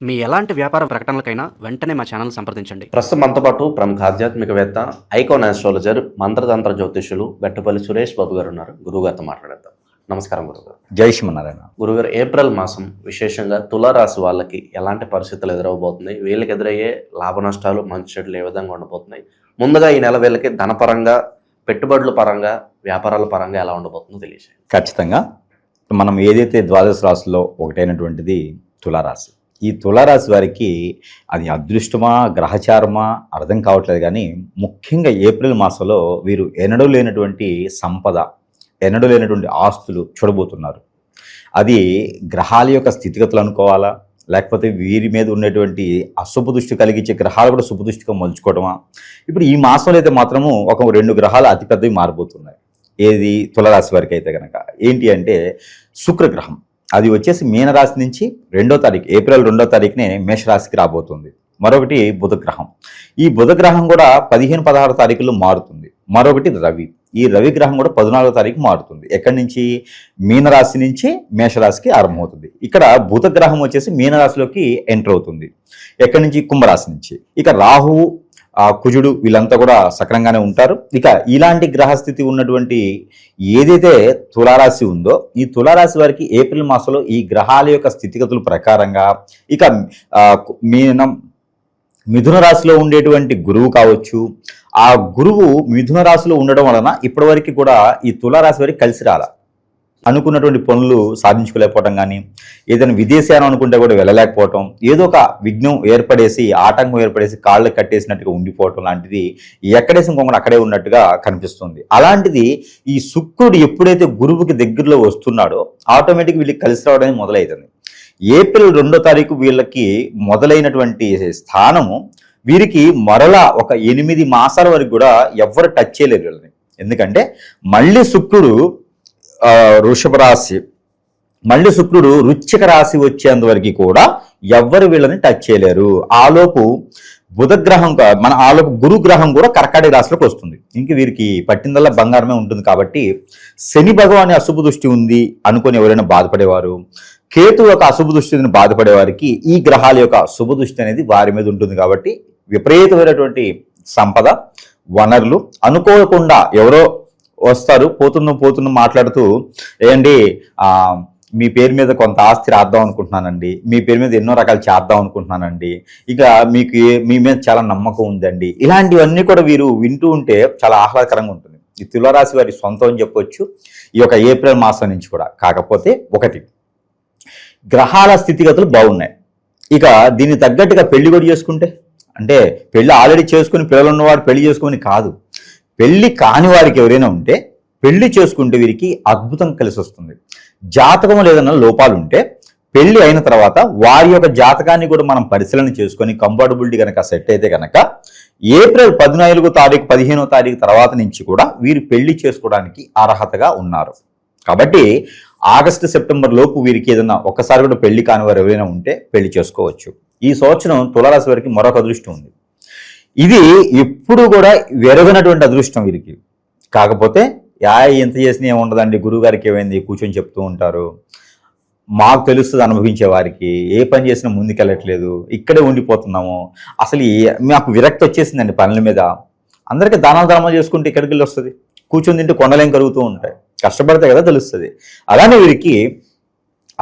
మీ ఎలాంటి వ్యాపార ప్రకటనలకైనా వెంటనే మా ఛానల్ సంప్రదించండి. ప్రస్తుతం మనతో పాటు ప్రముఖ ఆధ్యాత్మికవేత్త, ఐకాన్ ఆస్ట్రాలజర్, మంత్రతంత్ర జ్యోతిష్యులు గట్టుపల్లి సురేష్ బాబు గారు ఉన్నారు. గురువుగారితో మాట్లాడేద్దాం. నమస్కారం గురుగారు. జై శ్రీమన్నారాయణ. గురుగారు, ఏప్రిల్ మాసం విశేషంగా తులారాశి వాళ్ళకి ఎలాంటి పరిస్థితులు ఎదురవబోతున్నాయి? వీళ్ళకి ఎదురయ్యే లాభ నష్టాలు, మంచి చెడులు ఏ విధంగా ఉండబోతున్నాయి? ముందుగా ఈ నెల వీళ్ళకి ధనపరంగా, పెట్టుబడుల పరంగా, వ్యాపారాల పరంగా ఎలా ఉండబోతుందో తెలియజేయండి. ఖచ్చితంగా మనం ఏదైతే ద్వాదశ రాశిలో ఒకటైనటువంటిది తులారాశి. ఈ తులారాశి వారికి అది అదృష్టమా, గ్రహచారమా అర్థం కావట్లేదు. కానీ ముఖ్యంగా ఏప్రిల్ మాసంలో వీరు ఎన్నడూ లేనటువంటి సంపద, ఎన్నడూ లేనటువంటి ఆస్తులు చూడబోతున్నారు. అది గ్రహాల యొక్క స్థితిగతులు అనుకోవాలా, లేకపోతే వీరి మీద ఉన్నటువంటి అశుభ దృష్టి కలిగించే గ్రహాలు కూడా శుభ దృష్టిగా మలుచుకోవడమా? ఇప్పుడు ఈ మాసంలో అయితే మాత్రము ఒక 2 గ్రహాలు అతిపెద్దవి మారిపోతున్నాయి. ఏది తులారాశి వారికి అయితే కనుక ఏంటి అంటే శుక్రగ్రహం, అది వచ్చేసి మీనరాశి నుంచి 2వ తారీఖు, ఏప్రిల్ 2వ తారీఖునే మేషరాశికి రాబోతుంది. మరొకటి బుధగ్రహం. ఈ బుధగ్రహం కూడా 15-16 తారీఖుల్లో మారుతుంది. మరొకటి రవి. ఈ రవి గ్రహం కూడా 14వ తారీఖు మారుతుంది. ఎక్కడి నుంచి? మీనరాశి నుంచి మేషరాశికి ఆరంభమవుతుంది. ఇక్కడ బుధగ్రహం వచ్చేసి మీనరాశిలోకి ఎంటర్ అవుతుంది. ఎక్కడి నుంచి? కుంభరాశి నుంచి. ఇక రాహువు, కుజుడు వీళ్ళంతా కూడా సక్రంగానే ఉంటారు. ఇక ఇలాంటి గ్రహస్థితి ఉన్నటువంటి ఏదైతే తులారాశి ఉందో, ఈ తులారాశి వారికి ఏప్రిల్ మాసంలో ఈ గ్రహాల యొక్క స్థితిగతుల ప్రకారంగా ఇక మిథున రాశిలో ఉండేటువంటి గురువు కావచ్చు, ఆ గురువు మిథున రాశిలో ఉండడం వలన ఇప్పటివరకు కూడా ఈ తులారాశి వారికి కలిసి రాల. అనుకున్నటువంటి పనులు సాధించుకోలేకపోవటం, కానీ ఏదైనా విదేశాన్ని అనుకుంటే కూడా వెళ్ళలేకపోవటం, ఏదో ఒక విఘ్నం ఏర్పడేసి, ఆటంకం ఏర్పడేసి కాళ్ళు కట్టేసినట్టుగా ఉండిపోవటం లాంటిది ఎక్కడేసి ఇంకొకటి అక్కడే ఉన్నట్టుగా కనిపిస్తుంది. అలాంటిది ఈ శుక్రుడు ఎప్పుడైతే గురువుకి దగ్గరలో వస్తున్నాడో ఆటోమేటిక్ వీళ్ళకి కలిసి రావడం మొదలవుతుంది. ఏప్రిల్ 2వ తారీఖు వీళ్ళకి మొదలైనటువంటి స్థానము వీరికి మరలా ఒక 8 మాసాల వరకు కూడా ఎవ్వరు టచ్ చేయలేరు వీళ్ళని. ఎందుకంటే మళ్ళీ శుక్రుడు వృషభ రాశి, మళ్ళీ శుక్రుడు వృశ్చిక రాశి వచ్చేంత వరకు కూడా ఎవ్వరు వీళ్ళని టచ్ చేయలేరు. ఆలోపు బుధగ్రహం, ఆలోపు గురుగ్రహం కూడా కర్కాటక రాశిలోకి వస్తుంది. ఇంక వీరికి పట్టిందల్లా బంగారమే ఉంటుంది. కాబట్టి శని భగవాని అశుభ దృష్టి ఉంది అనుకుని ఎవరైనా బాధపడేవారు, కేతు యొక్క అశుభ దృష్టిని బాధపడేవారికి ఈ గ్రహాల యొక్క శుభ దృష్టి అనేది వారి మీద ఉంటుంది. కాబట్టి విపరీతమైనటువంటి సంపద, వనరులు అనుకోకుండా ఎవరో వస్తారు, పోతున్న మాట్లాడుతూ, ఏంటి మీ పేరు మీద కొంత ఆస్తి రాద్దాం అనుకుంటున్నానండి, మీ పేరు మీద ఎన్నో రకాలు చేద్దాం అనుకుంటున్నానండి, ఇక మీకు మీ మీద చాలా నమ్మకం ఉందండి. ఇలాంటివన్నీ కూడా వీరు వింటూ ఉంటే చాలా ఆహ్లాదకరంగా ఉంటుంది. ఈ తులారాశి వారి సొంతం అని చెప్పొచ్చు ఈ యొక్క ఏప్రిల్ మాసం నుంచి కూడా. కాకపోతే ఒకటి, గ్రహాల స్థితిగతులు బాగున్నాయి. ఇక దీనికి తగ్గట్టుగా పెళ్లి కూడా చేసుకుంటే, అంటే పెళ్లి ఆల్రెడీ చేసుకుని పిల్లలు ఉన్నవాడు పెళ్లి చేసుకుని కాదు, పెళ్లి కాని వారికి ఎవరైనా ఉంటే పెళ్లి చేసుకుంటే వీరికి అద్భుతం కలిసి వస్తుంది. జాతకం లేదన్న లోపాలు ఉంటే పెళ్లి అయిన తర్వాత వారి యొక్క జాతకాన్ని కూడా మనం పరిశీలన చేసుకొని కంఫర్టబిలిటీ కనుక సెట్ అయితే కనుక ఏప్రిల్ 14వ తారీఖు, 15వ తారీఖు తర్వాత నుంచి కూడా వీరు పెళ్లి చేసుకోవడానికి అర్హతగా ఉన్నారు. కాబట్టి ఆగస్టు, సెప్టెంబర్ లోపు వీరికి ఏదైనా ఒక్కసారి కూడా పెళ్లి కాని వారు ఎవరైనా ఉంటే పెళ్లి చేసుకోవచ్చు. ఈ సంవత్సరం తులారాశి వారికి మరొక అదృష్టం ఉంది. ఇది ఎప్పుడు కూడా వెరగనటువంటి అదృష్టం వీరికి. కాకపోతే ఎంత చేసినా ఏముండదండి, గురువు గారికి ఏమైంది కూర్చొని చెప్తూ ఉంటారు, మాకు తెలుస్తుంది అనుభవించే వారికి, ఏ పని చేసినా ముందుకెళ్ళట్లేదు, ఇక్కడే ఉండిపోతున్నాము, అసలు మాకు విరక్తి వచ్చేసిందండి పనుల మీద, అందరికీ దానాలు ధర్మాలు చేసుకుంటే ఇక్కడికి వెళ్ళి వస్తుంది, కూర్చొని తింటే కొండలేం కరుగుతూ ఉంటాయి, కష్టపడితే కదా తెలుస్తుంది. అలానే వీరికి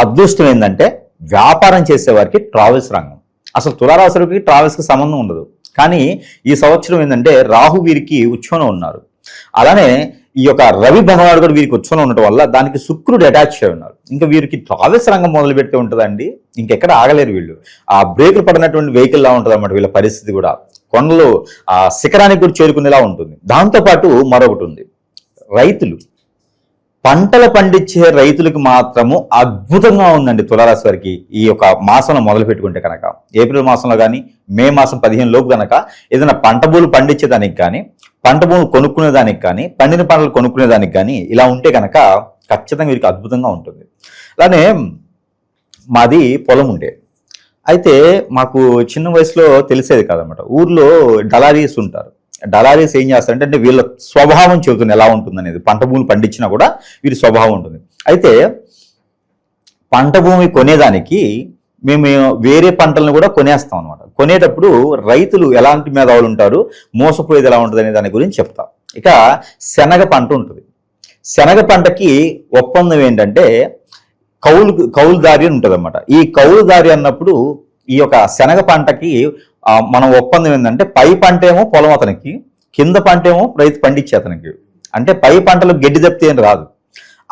అదృష్టం ఏంటంటే వ్యాపారం చేసేవారికి ట్రావెల్స్ రంగం. అసలు తులారాశులకి ట్రావెల్స్కి సంబంధం ఉండదు. కానీ ఈ సంవత్సరం ఏంటంటే రాహు వీరికి ఉచ్చంలో ఉన్నారు. అలానే ఈ యొక్క రవి భగవానుడు కూడా వీరికి ఉచ్చంలో ఉండటం వల్ల దానికి శుక్రుడు అటాచ్ అయి ఉన్నారు. ఇంకా వీరికి ట్రావెల్స్ రంగం మొదలు పెడితే ఉంటుందండి, ఇంకెక్కడ ఆగలేరు వీళ్ళు. ఆ బ్రేకులు పడినటువంటి వెహికల్లా ఉంటుంది అన్నమాట వీళ్ళ పరిస్థితి కూడా. కొండలు ఆ శిఖరానికి కూడా చేరుకునేలా ఉంటుంది. దాంతోపాటు మరొకటి ఉంది, రైతులు, పంటలు పండించే రైతులకు మాత్రము అద్భుతంగా ఉందండి తులారాశి వారికి. ఈ యొక్క మాసంలో మొదలు పెట్టుకుంటే కనుక ఏప్రిల్ మాసంలో కానీ మే మాసం 15 లోపు కనుక ఏదైనా పంట భూములు పండించేదానికి కానీ, పంట భూములు కొనుక్కునేదానికి కానీ, పండిన పంటలు కొనుక్కునేదానికి కానీ ఇలా ఉంటే కనుక ఖచ్చితంగా వీరికి అద్భుతంగా ఉంటుంది. అలానే మాది పొలం ఉండే, అయితే మాకు చిన్న వయసులో తెలిసేది కాదనమాట. ఊర్లో డలారీస్ ఉంటారు. డలారీస్ ఏం చేస్తారంటే వీళ్ళ స్వభావం చెబుతుంది ఎలా ఉంటుంది అనేది. పంట భూములు పండించినా కూడా వీరి స్వభావం ఉంటుంది. అయితే పంట భూమి కొనేదానికి మేము వేరే పంటలను కూడా కొనేస్తాం అనమాట. కొనేటప్పుడు రైతులు ఎలాంటి మేధావులు ఉంటారు, మోసపోయేది ఎలా ఉంటుంది అనే దాని గురించి చెప్తాం. ఇక శనగ పంట ఉంటుంది. శనగ పంటకి ఒప్పందం ఏంటంటే కౌలుదారి అని ఉంటుంది అనమాట. ఈ కౌలుదారి అన్నప్పుడు ఈ యొక్క శనగ పంటకి మనం ఒప్పందం ఏంటంటే పై పంట ఏమో పొలం అతనికి, కింద పంట ఏమో రైతు పండించే అతనికి. అంటే పై పంటలో గడ్డి తప్పితే ఏం రాదు.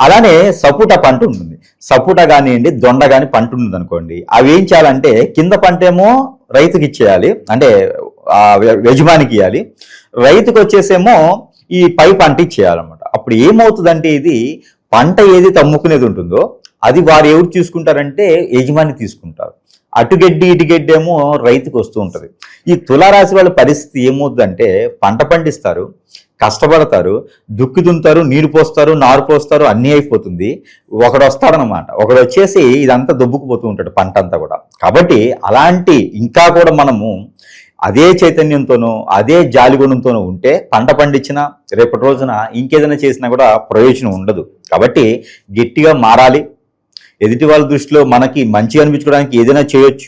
అలానే సపోటా పంట ఉంటుంది. సపోటా కానివ్వండి, దొండ కానీ పంట ఉంటుంది అనుకోండి, అవి ఏం చేయాలంటే కింద పంట ఏమో రైతుకి ఇచ్చేయాలి, అంటే యజమానికి ఇవ్వాలి. రైతుకు వచ్చేసేమో ఈ పై పంట ఇచ్చేయాలన్నమాట. అప్పుడు ఏమవుతుందంటే ఇది పంట ఏది అమ్ముకునేది ఉంటుందో అది వారు ఎవరు తీసుకుంటారంటే యజమాని తీసుకుంటారు. అటుగడ్డి ఇటుగడ్డి ఏమో రైతుకు వస్తూ ఉంటుంది. ఈ తులారాశి వాళ్ళ పరిస్థితి ఏమవుతుందంటే పంట పండిస్తారు, కష్టపడతారు, దుక్కి దున్నుతారు, నీరు పోస్తారు, నారు పోస్తారు, అన్నీ అయిపోతుంది. ఒకడు వస్తాడనమాట, ఒకడు వచ్చేసి ఇదంతా దొబ్బుకుపోతూ ఉంటాడు పంట అంతా కూడా. కాబట్టి అలాంటి ఇంకా కూడా మనము అదే చైతన్యంతోనూ అదే జాలిగుణంతోనూ ఉంటే పంట పండించినా రేపటి రోజున ఇంకేదైనా చేసినా కూడా ప్రయోజనం ఉండదు. కాబట్టి గట్టిగా మారాలి. ఎదుటి వాళ్ళ దృష్టిలో మనకి మంచి అనిపించుకోవడానికి ఏదైనా చేయొచ్చు.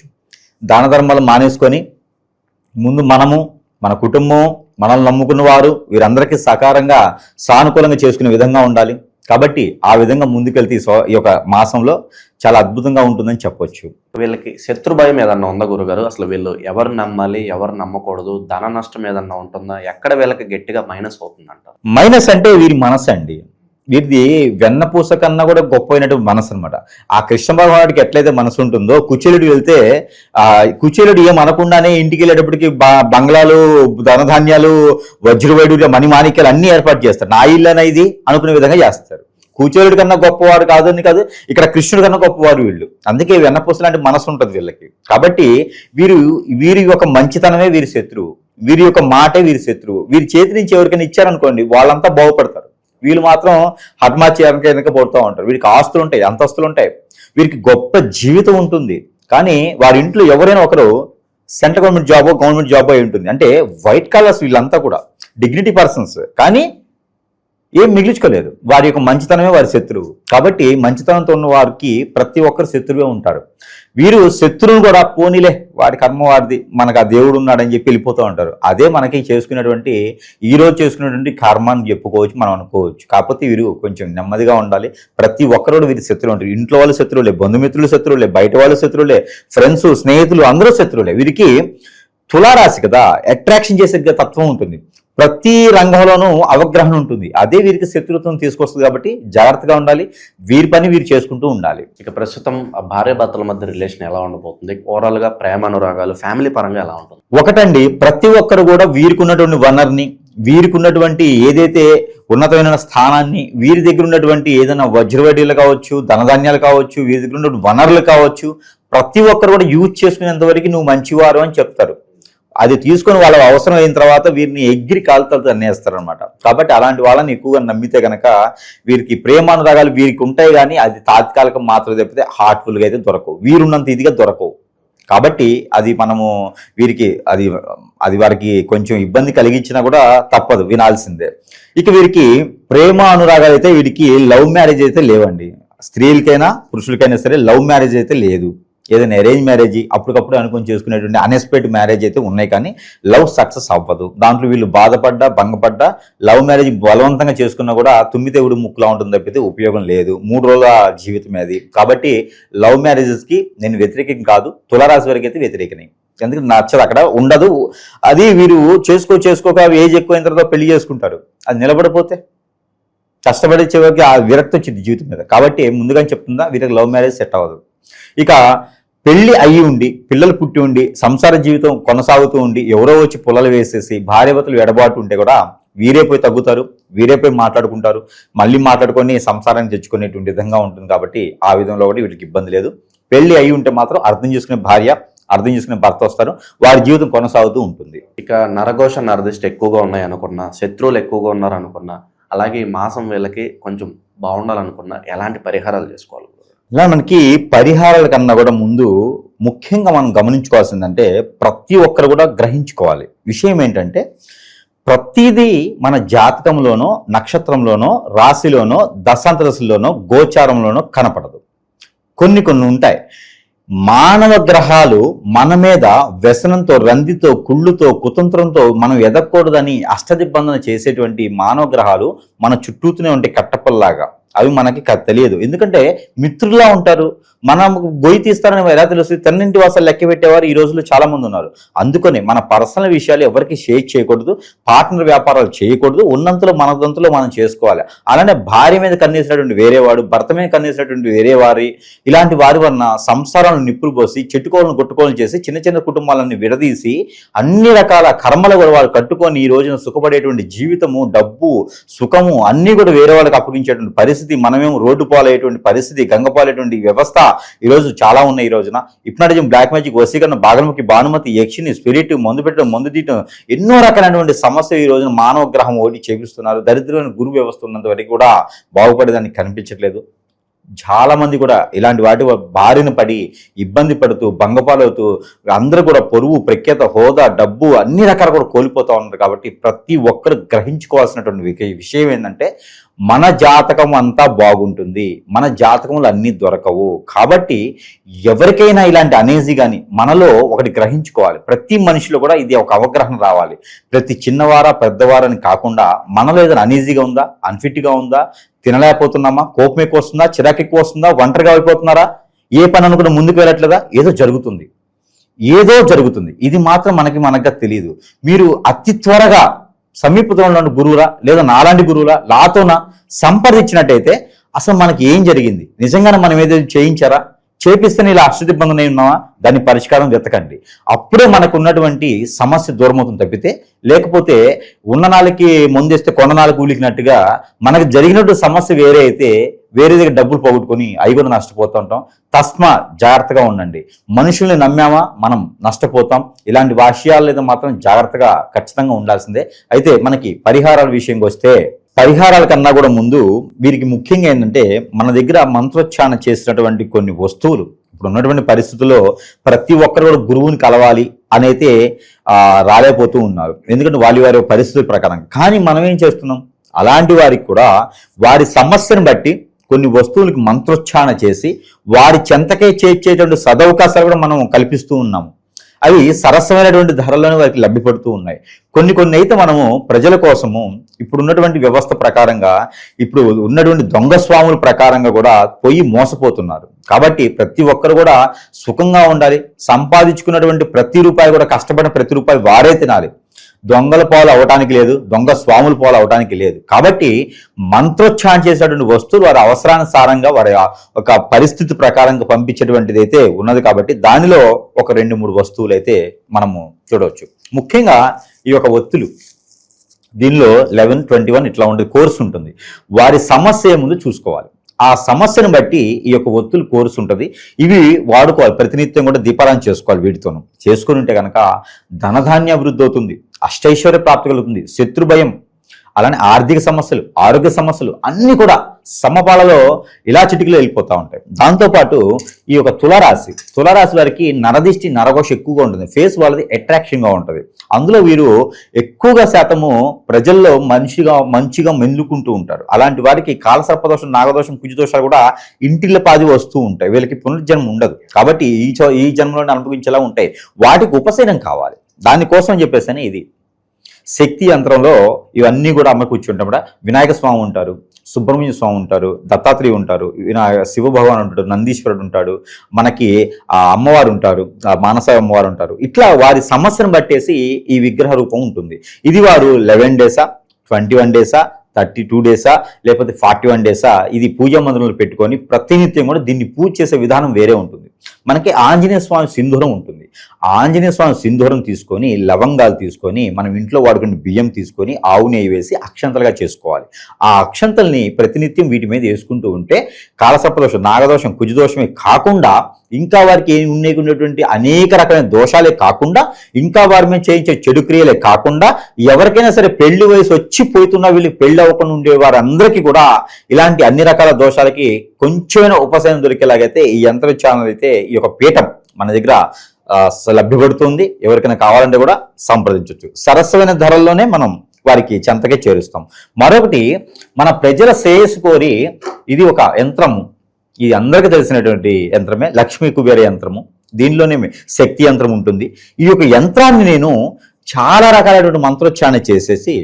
దాన ధర్మాలు మానేసుకొని ముందు మనము, మన కుటుంబం, మనల్ని నమ్ముకున్న వారు వీరందరికీ సకారంగా సానుకూలంగా చేసుకునే విధంగా ఉండాలి. కాబట్టి ఆ విధంగా ముందుకెళ్తే ఈ యొక్క మాసంలో చాలా అద్భుతంగా ఉంటుందని చెప్పొచ్చు. వీళ్ళకి శత్రు భయం ఏదన్నా ఉందా గురుగారు? అసలు వీళ్ళు ఎవరు నమ్మాలి, ఎవరు నమ్మకూడదు, ధన నష్టం ఏదన్నా ఉంటుందా? ఎక్కడ వీళ్ళకి గట్టిగా మైనస్ అవుతుందంట? మైనస్ అంటే వీరి మనసు అండి. వీరిది వెన్నపూస కన్నా కూడా గొప్పైనటువంటి మనసు అనమాట. ఆ కృష్ణ భగవానుడికి ఎట్లయితే మనసు ఉంటుందో, కుచేలుడు వెళ్తే కుచేలుడు ఏమనకుండానే ఇంటికి వెళ్ళేటప్పటికి బంగ్లాలు, ధనధాన్యాలు, వజ్రవైడూర్య, మణిమాణిక్యాలు అన్ని ఏర్పాటు చేస్తారు. నా ఇల్లన ఇది అనుకునే విధంగా చేస్తారు. కుచేలుడి కన్నా గొప్పవాడు కాదని కాదు, ఇక్కడ కృష్ణుడి కన్నా గొప్పవారు వీళ్ళు. అందుకే వెన్నపూస లాంటి మనసు ఉంటుంది వీళ్ళకి. కాబట్టి వీరి యొక్క మంచితనమే వీరి శత్రువు, వీరి యొక్క మాటే వీరి శత్రువు. వీరి చేతి నుంచి ఎవరికైనా ఇచ్చారనుకోండి వాళ్ళంతా బాగుపడతారు. వీళ్ళు మాత్రం హఠమాత్యానికి పోతూ ఉంటారు. వీరికి ఆస్తులు ఉంటాయి, అంతస్తులు ఉంటాయి, వీరికి గొప్ప జీవితం ఉంటుంది. కానీ వారి ఇంట్లో ఎవరైనా ఒకరు సెంట్రల్ గవర్నమెంట్ జాబో అయి ఉంటుంది. అంటే వైట్ కాలర్స్ వీళ్ళంతా కూడా డిగ్నిటీ పర్సన్స్, కానీ ఏం మిగిల్చుకోలేదు. వారి యొక్క మంచితనమే వారి శత్రువు. కాబట్టి మంచితనంతో ఉన్న వారికి ప్రతి ఒక్కరు శత్రువే ఉంటారు. వీరు శత్రువులు కూడా పోనీలే వాడి కర్మ వాడిది, మనకు ఆ దేవుడు ఉన్నాడని చెప్పి వెళ్ళిపోతూ ఉంటారు. అదే మనకి చేసుకునేటువంటి ఈరోజు చేసుకునేటువంటి కర్మ అని చెప్పుకోవచ్చు, మనం అనుకోవచ్చు. కాకపోతే వీరు కొంచెం నెమ్మదిగా ఉండాలి. ప్రతి ఒక్కరు వీరి శత్రువు ఉంటారు. ఇంట్లో వాళ్ళు శత్రువులే, బంధుమిత్రులు శత్రువులే, బయట వాళ్ళు శత్రువులే, ఫ్రెండ్స్, స్నేహితులు అందరూ శత్రువులే. వీరికి తులారాశి కదా, అట్రాక్షన్ చేసే తత్వం ఉంటుంది. ప్రతి రంగంలోనూ అవగ్రహణ ఉంటుంది. అదే వీరికి శత్రుత్వం తీసుకొస్తుంది. కాబట్టి జాగ్రత్తగా ఉండాలి. వీరి పని వీరు చేసుకుంటూ ఉండాలి. ఇక ప్రస్తుతం భార్య భర్తల మధ్య రిలేషన్ ఎలా ఉండబోతుంది? ఓవరాల్ గా ప్రేమ అనురాగాలు ఫ్యామిలీ పరంగా ఎలా ఉంటుంది? ఒకటండి, ప్రతి ఒక్కరు కూడా వీరికి ఉన్నటువంటి వనరుని, వీరికి ఉన్నటువంటి ఏదైతే ఉన్నతమైన స్థానాన్ని, వీరి దగ్గర ఉన్నటువంటి ఏదైనా వజ్రవడ్డీలు కావచ్చు, ధనధాన్యాలు కావచ్చు, వీరి దగ్గర ఉన్నటువంటి వనరులు కావచ్చు, ప్రతి ఒక్కరు కూడా యూజ్ చేసుకునేంత వరకు నువ్వు మంచివారు అని చెప్తారు. అది తీసుకొని వాళ్ళ అవసరం అయిన తర్వాత వీరిని ఎగిరి కాలుతలతో అన్నేస్తారు అనమాట. కాబట్టి అలాంటి వాళ్ళని ఎక్కువగా నమ్మితే కనుక వీరికి ప్రేమానురాగాలు వీరికి ఉంటాయి, కానీ అది తాత్కాలికం మాత్రం తప్పితే హార్ట్ఫుల్గా అయితే దొరకవు, వీరున్నంత ఇదిగా దొరకవు. కాబట్టి అది మనము వీరికి అది వారికి కొంచెం ఇబ్బంది కలిగించినా కూడా తప్పదు, వినాల్సిందే. ఇక వీరికి ప్రేమ అనురాగాలు అయితే వీరికి లవ్ మ్యారేజ్ అయితే లేవండి. స్త్రీలకైనా పురుషులకైనా సరే లవ్ మ్యారేజ్ అయితే లేదు. ఏదైనా అరేంజ్ మ్యారేజ్ అప్పటికప్పుడు అనుకుని చేసుకునేటువంటి అన్ఎక్స్పెక్టెడ్ మ్యారేజ్ అయితే ఉన్నాయి, కానీ లవ్ సక్సెస్ అవ్వదు. దాంట్లో వీళ్ళు బాధపడ్డా భంగపడ్డా లవ్ మ్యారేజ్ బలవంతంగా చేసుకున్నా కూడా తుమ్మితేవుడు ముక్కులా ఉంటుంది తప్పితే ఉపయోగం లేదు. 3 రోజుల జీవితమే అది. కాబట్టి లవ్ మ్యారేజెస్కి నేను వ్యతిరేకం కాదు, తులారాశి వరకు అయితే వ్యతిరేకనే. ఎందుకంటే నచ్చదు, అక్కడ ఉండదు. అది వీరు చేసుకోక ఏజ్ ఎక్కువైన తర్వాత పెళ్లి చేసుకుంటారు. అది నిలబడిపోతే కష్టపడే చివరికి ఆ విరక్తి వచ్చింది జీవితం మీద. కాబట్టి ముందుగా చెప్తుందా, వీరికి లవ్ మ్యారేజ్ సెట్ అవ్వదు. ఇక పెళ్లి అయ్యి ఉండి, పిల్లలు పుట్టి ఉండి, సంసార జీవితం కొనసాగుతూ ఉండి, ఎవరో వచ్చి పుల్లలు వేసేసి భార్యాభర్తలు ఎడబాటు ఉంటే కూడా వీరే పోయి తగ్గుతారు, వీరే పోయి మాట్లాడుకుంటారు, మళ్ళీ మాట్లాడుకొని సంసారాన్ని తెచ్చుకునేటువంటి విధంగా ఉంటుంది. కాబట్టి ఆ విధంలో కూడా వీటికి ఇబ్బంది లేదు. పెళ్లి అయ్యి ఉంటే మాత్రం అర్థం చేసుకునే భార్య, అర్థం చేసుకునే భర్త వస్తారు, వారి జీవితం కొనసాగుతూ ఉంటుంది. ఇక నరఘోష నరదిష్టి ఎక్కువగా ఉన్నాయి అనుకున్నా, శత్రువులు ఎక్కువగా ఉన్నారు అనుకున్నా, అలాగే ఈ మాసం వీళ్ళకి కొంచెం బాగుండాలనుకున్నా ఎలాంటి పరిహారాలు చేసుకోవాలి? ఇలా మనకి పరిహారాల కన్నా కూడా ముందు ముఖ్యంగా మనం గమనించుకోవాల్సిందంటే ప్రతి ఒక్కరు కూడా గ్రహించుకోవాలి విషయం ఏంటంటే, ప్రతిదీ మన జాతకంలోనో, నక్షత్రంలోనో, రాశిలోనో, దశాంతదశలోనో, గోచారంలోనో కనపడదు. కొన్ని ఉంటాయి. మానవ గ్రహాలు మన మీద వ్యసనంతో, రందితో, కుళ్ళుతో, కుతంత్రంతో మనం ఎదగకూడదని అష్టదిబ్బందన చేసేటువంటి మానవ గ్రహాలు మన చుట్టూతూనే ఉంటాయి కట్టపల్లాగా. అవి మనకి తెలియదు, ఎందుకంటే మిత్రులా ఉంటారు. మనం గొయ్యి తీస్తారని ఎలా తెలుస్తుంది? తన్నింటి వాసాలు లెక్క పెట్టేవారు ఈ రోజుల్లో చాలా మంది ఉన్నారు. అందుకనే మన పర్సనల్ విషయాలు ఎవరికి షేర్ చేయకూడదు, పార్ట్నర్ వ్యాపారాలు చేయకూడదు, ఉన్నంతలో మనదంతలో మనం చేసుకోవాలి. అలానే భార్య మీద కన్నేసినటువంటి వేరేవాడు, భర్త మీద కన్నేసినటువంటి వేరే వారి, ఇలాంటి వారి వలన సంసారాలను నిప్పులు పోసి, చెట్టుకోలను కొట్టుకోలను చేసి, చిన్న చిన్న కుటుంబాలన్నీ విడదీసి, అన్ని రకాల కర్మలు కూడా వాళ్ళు కట్టుకొని ఈ రోజున సుఖపడేటువంటి జీవితము, డబ్బు, సుఖము అన్నీ కూడా వేరే వాళ్ళకి అప్పగించేటువంటి పరిస్థితి, మనమేమో రోడ్డు పాలయ్యేటువంటి పరిస్థితి, గంగపాలయ్యేటువంటి వ్యవస్థ ఈరోజు చాలా ఉన్నాయి. ఈ రోజున హిప్నాటిజం, బ్లాక్ మ్యాజిక్, వశీకరణ, బాగలముఖి, భానుమతి, యక్షిని, స్పిరిట్, మందు పెట్టడం, మందు తీయటం, ఎన్నో రకాలైనటువంటి సమస్యలు ఈ రోజున మానవ గ్రహం ఒకటి చేపిస్తున్నారు. దరిద్రమైన గురు వ్యవస్థ ఉన్నంత వరకు కూడా బాగుపడేదానికి కనిపించట్లేదు. చాలా మంది కూడా ఇలాంటి వాటి బారిన పడి ఇబ్బంది పడుతూ, భంగపాలవుతూ, అందరూ కూడా పొరుగు, ప్రఖ్యాత, హోదా, డబ్బు అన్ని రకాలు కూడా కోల్పోతూ ఉన్నారు. కాబట్టి ప్రతి ఒక్కరు గ్రహించుకోవాల్సినటువంటి విషయం ఏంటంటే, మన జాతకం అంతా బాగుంటుంది, మన జాతకములు అన్నీ దొరకవు. కాబట్టి ఎవరికైనా ఇలాంటి అనేజీ కానీ మనలో ఒకటి గ్రహించుకోవాలి. ప్రతి మనిషిలో కూడా ఇది ఒక అవగాహన రావాలి. ప్రతి చిన్నవారా పెద్దవారని కాకుండా మనలో ఏదైనా అనేజీగా ఉందా, అన్ఫిట్గా ఉందా, తినలేకపోతున్నామా, కోపం ఎక్కువ వస్తుందా, చిరాకు ఎక్కువ వస్తుందా, ఒంటరిగా అయిపోతున్నారా, ఏ పని అనుకున్న ముందుకు వెళ్ళట్లేదా, ఏదో జరుగుతుంది. ఇది మాత్రం మనకు తెలియదు. మీరు అతి త్వరగా సమీపంలో ఉన్న గురువులా లేదా నాలాంటి గురువులా నాతోనా సంప్రదించినట్టయితే అసలు మనకి ఏం జరిగింది, నిజంగానే మనం ఏదైనా చేయించారా, చేపిస్తేనే ఇలా అష్టదిబ్బందన ఉన్నావా, దాని పరిష్కారం వెతకండి. అప్పుడే మనకు ఉన్నటువంటి సమస్య దూరం అవుతుంది తప్పితే, లేకపోతే ఉన్న నాళ్ళకి ముందేస్తే కొండ నాళ్ళకి ఊలికినట్టుగా మనకు జరిగినట్టు సమస్య వేరే అయితే వేరే దగ్గర డబ్బులు పోగొట్టుకొని అవి కూడా నష్టపోతూ ఉంటాం. తస్మా జాగ్రత్తగా ఉండండి. మనుషుల్ని నమ్మామా మనం నష్టపోతాం. ఇలాంటి విషయాలు లేదా మాత్రం జాగ్రత్తగా ఖచ్చితంగా ఉండాల్సిందే. అయితే మనకి పరిహారాల విషయంకి వస్తే, పరిహారాల కన్నా కూడా ముందు వీరికి ముఖ్యంగా ఏంటంటే, మన దగ్గర మంత్రోచ్చారణ చేసినటువంటి కొన్ని వస్తువులు ఇప్పుడు ఉన్నటువంటి పరిస్థితుల్లో ప్రతి ఒక్కరు కూడా గురువుని కలవాలి అని అయితే రాలేకపోతూ ఉన్నారు, ఎందుకంటే వారి పరిస్థితుల ప్రకారం. కానీ మనం ఏం చేస్తున్నాం, అలాంటి వారికి కూడా వారి సమస్యను బట్టి కొన్ని వస్తువులకి మంత్రోచ్చారణ చేసి వారి చెంతకే చేర్చేటువంటి సదవకాశాలు కూడా మనం కల్పిస్తూ ఉన్నాము. అవి సరసమైనటువంటి ధరలను వారికి లభ్యపడుతూ ఉన్నాయి. కొన్ని అయితే మనము ప్రజల కోసము ఇప్పుడు ఉన్నటువంటి వ్యవస్థ ప్రకారంగా, ఇప్పుడు ఉన్నటువంటి దొంగ స్వాముల ప్రకారంగా కూడా పోయి మోసపోతున్నారు. కాబట్టి ప్రతి ఒక్కరు కూడా సుఖంగా ఉండాలి. సంపాదించుకున్నటువంటి ప్రతి రూపాయి కూడా, కష్టపడిన ప్రతి రూపాయి వారే తినాలి. దొంగల పాలు అవటానికి లేదు, దొంగ స్వాముల పాలు అవటానికి లేదు. కాబట్టి మంత్రోచ్చారణ చేసేటువంటి వస్తువులు వారి అవసరానుసారంగా, వారి ఒక పరిస్థితి ప్రకారంగా పంపించేటువంటిది అయితే ఉన్నది. కాబట్టి దానిలో ఒక 2-3 వస్తువులు అయితే మనము చూడవచ్చు. ముఖ్యంగా ఈ యొక్క ఒత్తులు, దీనిలో 11, 21 ఇట్లా ఉండే కోర్సు ఉంటుంది. వారి సమస్య ముందు చూసుకోవాలి. ఆ సమస్యను బట్టి ఈ యొక్క ఒత్తులు కోర్సు ఉంటుంది. ఇవి వాడుకోవాలి. ప్రతినిత్యం కూడా దీపారాధన చేసుకోవాలి. వీటితోనూ చేసుకుని ఉంటే కనుక ధనధాన్య అభివృద్ధి అవుతుంది, అష్టైశ్వర్య ప్రాప్తి కలుగుతుంది, శత్రు భయం, అలానే ఆర్థిక సమస్యలు, ఆరోగ్య సమస్యలు అన్నీ కూడా సమపాలలో ఇలా చిటికలో వెళ్ళిపోతూ ఉంటాయి. దాంతోపాటు ఈ యొక్క తులారాశి వారికి నరదిష్టి, నరఘోష ఎక్కువగా ఉంటుంది. ఫేస్ వాళ్ళది అట్రాక్షన్గా ఉంటుంది. అందులో వీరు ఎక్కువగా శాతము ప్రజల్లో మంచిగా మెల్లుకుంటూ ఉంటారు. అలాంటి వారికి కాలసర్పదోషం, నాగదోషం, కుజదోషాలు కూడా ఇంటిళ్ళ పాది వస్తూ ఉంటాయి. వీళ్ళకి పునర్జన్మ ఉండదు. కాబట్టి ఈ జన్మలోనే అనుభవించేలా ఉంటాయి. వాటికి ఉపశమనం కావాలి. దానికోసం చెప్పేసి ఇది శక్తి యంత్రంలో ఇవన్నీ కూడా అమ్మ కూర్చుంటాం. వినాయక స్వామి ఉంటారు, సుబ్రహ్మణ్య స్వామి ఉంటారు, దత్తాత్రేయ ఉంటారు, శివ భగవాన్ ఉంటాడు, నందీశ్వరుడు ఉంటాడు, మనకి ఆ అమ్మవారు ఉంటారు, మానస అమ్మవారు ఉంటారు. ఇట్లా వారి సమస్యను బట్టేసి ఈ విగ్రహ రూపం ఉంటుంది. ఇది వారు 11 డేసా, 21 డేసా, 32 డేసా, లేకపోతే 41 డేసా, ఇది పూజా మందిరంలో పెట్టుకొని ప్రతినిత్యం కూడా దీన్ని పూజ చేసే విధానం వేరే ఉంటుంది. మనకి ఆంజనేయ స్వామి సింధూరం ఉంటుంది. ఆంజనేయ స్వామి సింధూరం తీసుకొని, లవంగాలు తీసుకొని, మనం ఇంట్లో వాడుకునే బియ్యం తీసుకొని ఆవు నెయ్యి వేసి అక్షంతలుగా చేసుకోవాలి. ఆ అక్షంతల్ని ప్రతినిత్యం వీటి మీద వేసుకుంటూ ఉంటే కాలసర్పదోషం, నాగదోషం, కుజదోషమే కాకుండా ఇంకా వారికి ఉన్నటువంటి అనేక రకమైన దోషాలే కాకుండా, ఇంకా వారి మీద చేయించే చెడు క్రియలే కాకుండా, ఎవరికైనా సరే పెళ్లి వయసు వచ్చి పోతున్నా వీళ్ళకి పెళ్లి అవ్వకుండా ఉండే వారందరికీ కూడా ఇలాంటి అన్ని రకాల దోషాలకి కొంచెమైనా ఉపశమనం దొరికేలాగైతే ఈ యంత్ర ఛానల్ అయితే, ఈ యొక్క పీఠం మన దగ్గర లభ్యపడుతుంది. ఎవరికైనా కావాలంటే కూడా సంప్రదించవచ్చు. సరసమైన ధరల్లోనే మనం వారికి చెంతకే చేరుస్తాం. మరొకటి, మన ప్రజల శ్రేయస్సు కోరి ఇది ఒక యంత్రము. ఇది అందరికీ తెలిసినటువంటి యంత్రమే లక్ష్మీ కుబేర యంత్రము. దీనిలోనే శక్తి యంత్రం ఉంటుంది. ఈ యొక్క యంత్రాన్ని నేను చాలా రకాలైనటువంటి మంత్రోచ్చారణ చేసేసి,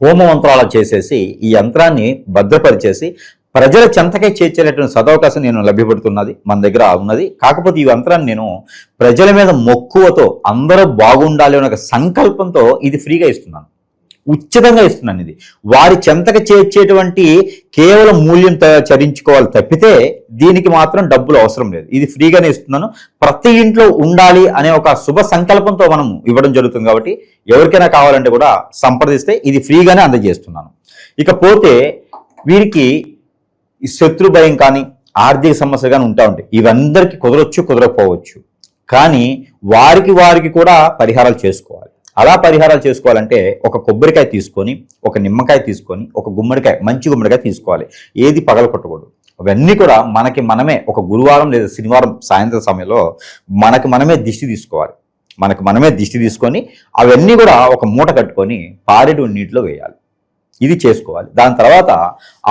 హోమ మంత్రాలు చేసేసి ఈ యంత్రాన్ని భద్రపరిచేసి ప్రజల చెంతకే చేర్చేటటువంటి సదవకాశం నేను లభ్యపడుతున్నది, మన దగ్గర ఉన్నది. కాకపోతే ఈ యంత్రాన్ని నేను ప్రజల మీద మక్కువతో అందరూ బాగుండాలి అనే ఒక సంకల్పంతో ఇది ఫ్రీగా ఇస్తున్నాను, ఉచితంగా ఇస్తున్నాను. ఇది వారి చెంతకు చేర్చేటువంటి కేవలం మూల్యం చరించుకోవాలి తప్పితే దీనికి మాత్రం డబ్బులు అవసరం లేదు. ఇది ఫ్రీగానే ఇస్తున్నాను. ప్రతి ఇంట్లో ఉండాలి అనే ఒక శుభ సంకల్పంతో మనం ఇవ్వడం జరుగుతుంది. కాబట్టి ఎవరికైనా కావాలంటే కూడా సంప్రదిస్తే ఇది ఫ్రీగానే అందజేస్తున్నాను. ఇకపోతే వీరికి ఈ శత్రు భయం కానీ ఆర్థిక సమస్యలు కానీ ఉంటాయి. ఇవందరికీ కుదరొచ్చు, కుదరకపోవచ్చు. కానీ వారికి కూడా పరిహారాలు చేసుకోవాలి. అలా పరిహారాలు చేసుకోవాలంటే ఒక కొబ్బరికాయ తీసుకొని, ఒక నిమ్మకాయ తీసుకొని, ఒక గుమ్మడికాయ, మంచి గుమ్మడికాయ తీసుకోవాలి. ఏది పగల కొట్టకూడదు. అవన్నీ కూడా మనమే ఒక గురువారం లేదా శనివారం సాయంత్రం సమయంలో మనమే దిష్టి తీసుకోవాలి. మనమే దిష్టి తీసుకొని అవన్నీ కూడా ఒక మూట కట్టుకొని పారేడు నీటిలో వేయాలి. ఇది చేసుకోవాలి. దాని తర్వాత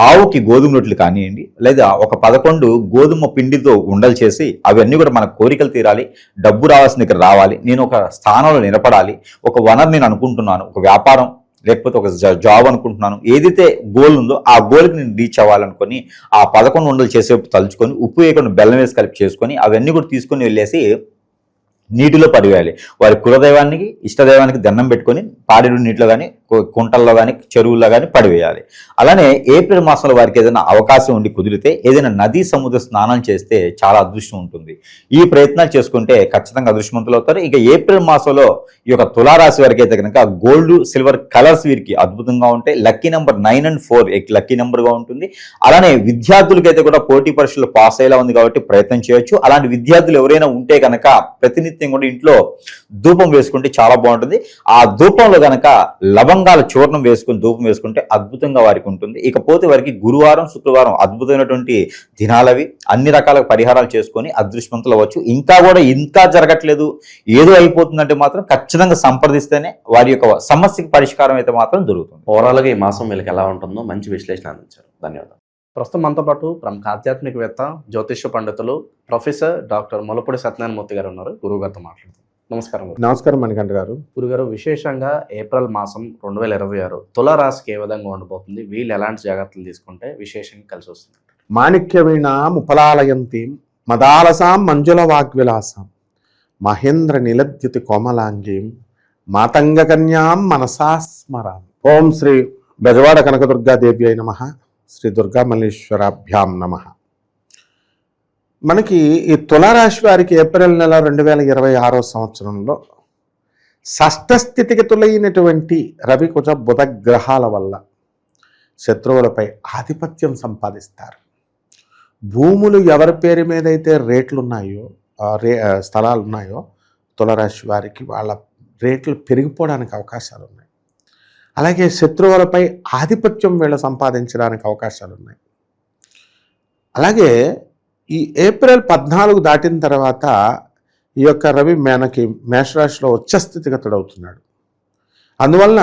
ఆవుకి గోధుమ రొట్టెలు కానివ్వండి, లేదా ఒక 11 గోధుమ పిండితో ఉండలు చేసి అవన్నీ కూడా మన కోరికలు తీరాలి, డబ్బు రావాల్సిన ఇక్కడ రావాలి, నేను ఒక స్థానంలో నిలబడాలి, ఒక వనరు నేను అనుకుంటున్నాను, ఒక వ్యాపారం లేకపోతే ఒక జాబ్ అనుకుంటున్నాను, ఏదైతే గోల్ ఉందో ఆ గోల్కి నేను రీచ్ అవ్వాలనుకొని ఆ 11 ఉండలు చేసే తలుచుకొని ఉప్పు వేయకుండా బెల్లం వేసి కలిపి చేసుకొని అవన్నీ కూడా తీసుకొని వెళ్ళేసి నీటిలో పడివేయాలి. వారి కులదైవానికి ఇష్టదైవానికి దండం పెట్టుకొని పాడేడు నీటిలో కానీ, కుంటల్లో కానీ, చెరువుల్లో కానీ పడివేయాలి. అలానే ఏప్రిల్ మాసంలో వారికి ఏదైనా అవకాశం ఉండి కుదిరితే ఏదైనా నదీ సముద్ర స్నానం చేస్తే చాలా అదృష్టం ఉంటుంది. ఈ ప్రయత్నాలు చేసుకుంటే ఖచ్చితంగా అదృష్టవంతులు అవుతారు. ఇక ఏప్రిల్ మాసంలో ఈ యొక్క తులారాశి వారికి అయితే కనుక గోల్డ్, సిల్వర్ కలర్స్ వీరికి అద్భుతంగా ఉంటాయి. లక్కీ నెంబర్ 9 and 4 లక్కీ నెంబర్గా ఉంటుంది. అలానే విద్యార్థులకైతే కూడా పోటీ పరీక్షలు పాస్ అయ్యేలా ఉంది కాబట్టి ప్రయత్నం చేయొచ్చు. అలాంటి విద్యార్థులు ఎవరైనా ఉంటే కనుక ప్రతినిత్యం కూడా ఇంట్లో ధూపం వేసుకుంటే చాలా బాగుంటుంది. ఆ ధూపంలో కనుక లవంగాల చూర్ణం వేసుకుని ధూపం వేసుకుంటే అద్భుతంగా వారికి ఉంటుంది. ఇకపోతే వారికి గురువారం, శుక్రవారం అద్భుతమైనటువంటి దినాలవి. అన్ని రకాల పరిహారాలు చేసుకొని అదృష్టవంతులు అవ్వచ్చు. ఇంకా జరగట్లేదు, ఏదో అయిపోతుందంటే మాత్రం ఖచ్చితంగా సంప్రదిస్తేనే వారి యొక్క సమస్యకి పరిష్కారం అయితే మాత్రం దొరుకుతుంది. ఓవరాల్గా ఈ మాసం వీళ్ళకి ఎలా ఉంటుందో మంచి విశ్లేషణ అందించారు. ధన్యవాదాలు. ప్రస్తుతం మనతో పాటు ప్రముఖ ఆధ్యాత్మికవేత్త, జ్యోతిష్య పండితులు, ప్రొఫెసర్ డాక్టర్ ములపూడి సత్యనారాయణమూర్తి గారు ఉన్నారు. గురువు గారితో మాట్లాడుతాం. నమస్కారం. నమస్కారం మణికంఠ గారు. గురుగారు, విశేషంగా ఏప్రిల్ మాసం 2026 తులారాశికి ఏ విధంగా ఉండబోతుంది? వీళ్ళు ఎలాంటి జాగ్రత్తలు తీసుకుంటే విశేషంగా కలిసి వస్తుంది? మాణిక్య వీణాం ఉపలాలయంతీం మదాలసాం మంజుల వాగ్విలాసాం మహేంద్ర నిలద్యుతి కోమలాంగీం మాతంగ కన్యాం మనసా స్మరామి. ఓం శ్రీ బెజవాడ కనకదుర్గాదేవి అయి నమః. శ్రీ దుర్గామల్లేశ్వరాభ్యాం నమః. మనకి ఈ తులారాశి వారికి ఏప్రిల్ నెల 2026 సంవత్సరంలో షష్ఠస్థితిగతులైనటువంటి రవి, కుజ, బుధ గ్రహాల వల్ల శత్రువులపై ఆధిపత్యం సంపాదిస్తారు. భూములు ఎవరి పేరు మీద అయితే రేట్లున్నాయో, స్థలాలు ఉన్నాయో తులారాశి వారికి వాళ్ళ రేట్లు పెరిగిపోవడానికి అవకాశాలు ఉన్నాయి. అలాగే శత్రువులపై ఆధిపత్యం వీళ్ళు సంపాదించడానికి అవకాశాలు ఉన్నాయి. అలాగే ఈ ఏప్రిల్ 14 దాటిన తర్వాత ఈ యొక్క రవి మేషరాశిలో ఉచ్చస్థితిగతుడవుతున్నాడు. అందువలన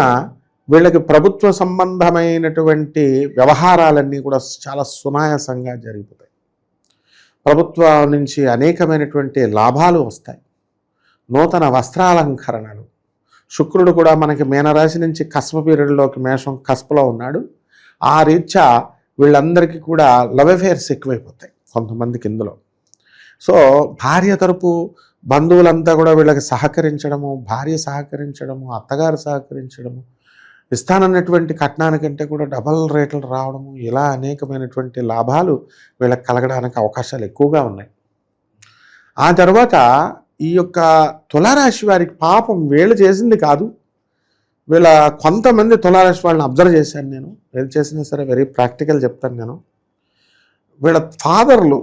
వీళ్ళకి ప్రభుత్వ సంబంధమైనటువంటి వ్యవహారాలన్నీ కూడా చాలా సునాయాసంగా జరిగిపోతాయి. ప్రభుత్వం నుంచి అనేకమైనటువంటి లాభాలు వస్తాయి. నూతన వస్త్రాలంకరణలు. శుక్రుడు కూడా మనకి మీనరాశి నుంచి కస్ప పీరియడ్లోకి మేషం కస్పలో ఉన్నాడు. ఆ రీత్యా వీళ్ళందరికీ కూడా లవ్ అఫేర్స్ ఎక్కువైపోతాయి కొంతమందికి ఇందులో. సో భార్య తరపు బంధువులంతా కూడా వీళ్ళకి సహకరించడము, భార్య సహకరించడము, అత్తగారు సహకరించడము, ఇస్తానన్నటువంటి కట్నానికంటే కూడా డబల్ రేట్లు రావడము, ఇలా అనేకమైనటువంటి లాభాలు వీళ్ళకి కలగడానికి అవకాశాలు ఎక్కువగా ఉన్నాయి. ఆ తర్వాత ఈ యొక్క తులారాశి వారికి పాపం వీళ్ళు చేసింది కాదు, వీళ్ళ కొంతమంది తులారాశి వాళ్ళని అబ్జర్వ్ చేశాను నేను. వీళ్ళు చేసినా సరే వెరీ ప్రాక్టికల్ చెప్తాను నేను. వీళ్ళ ఫాదర్లు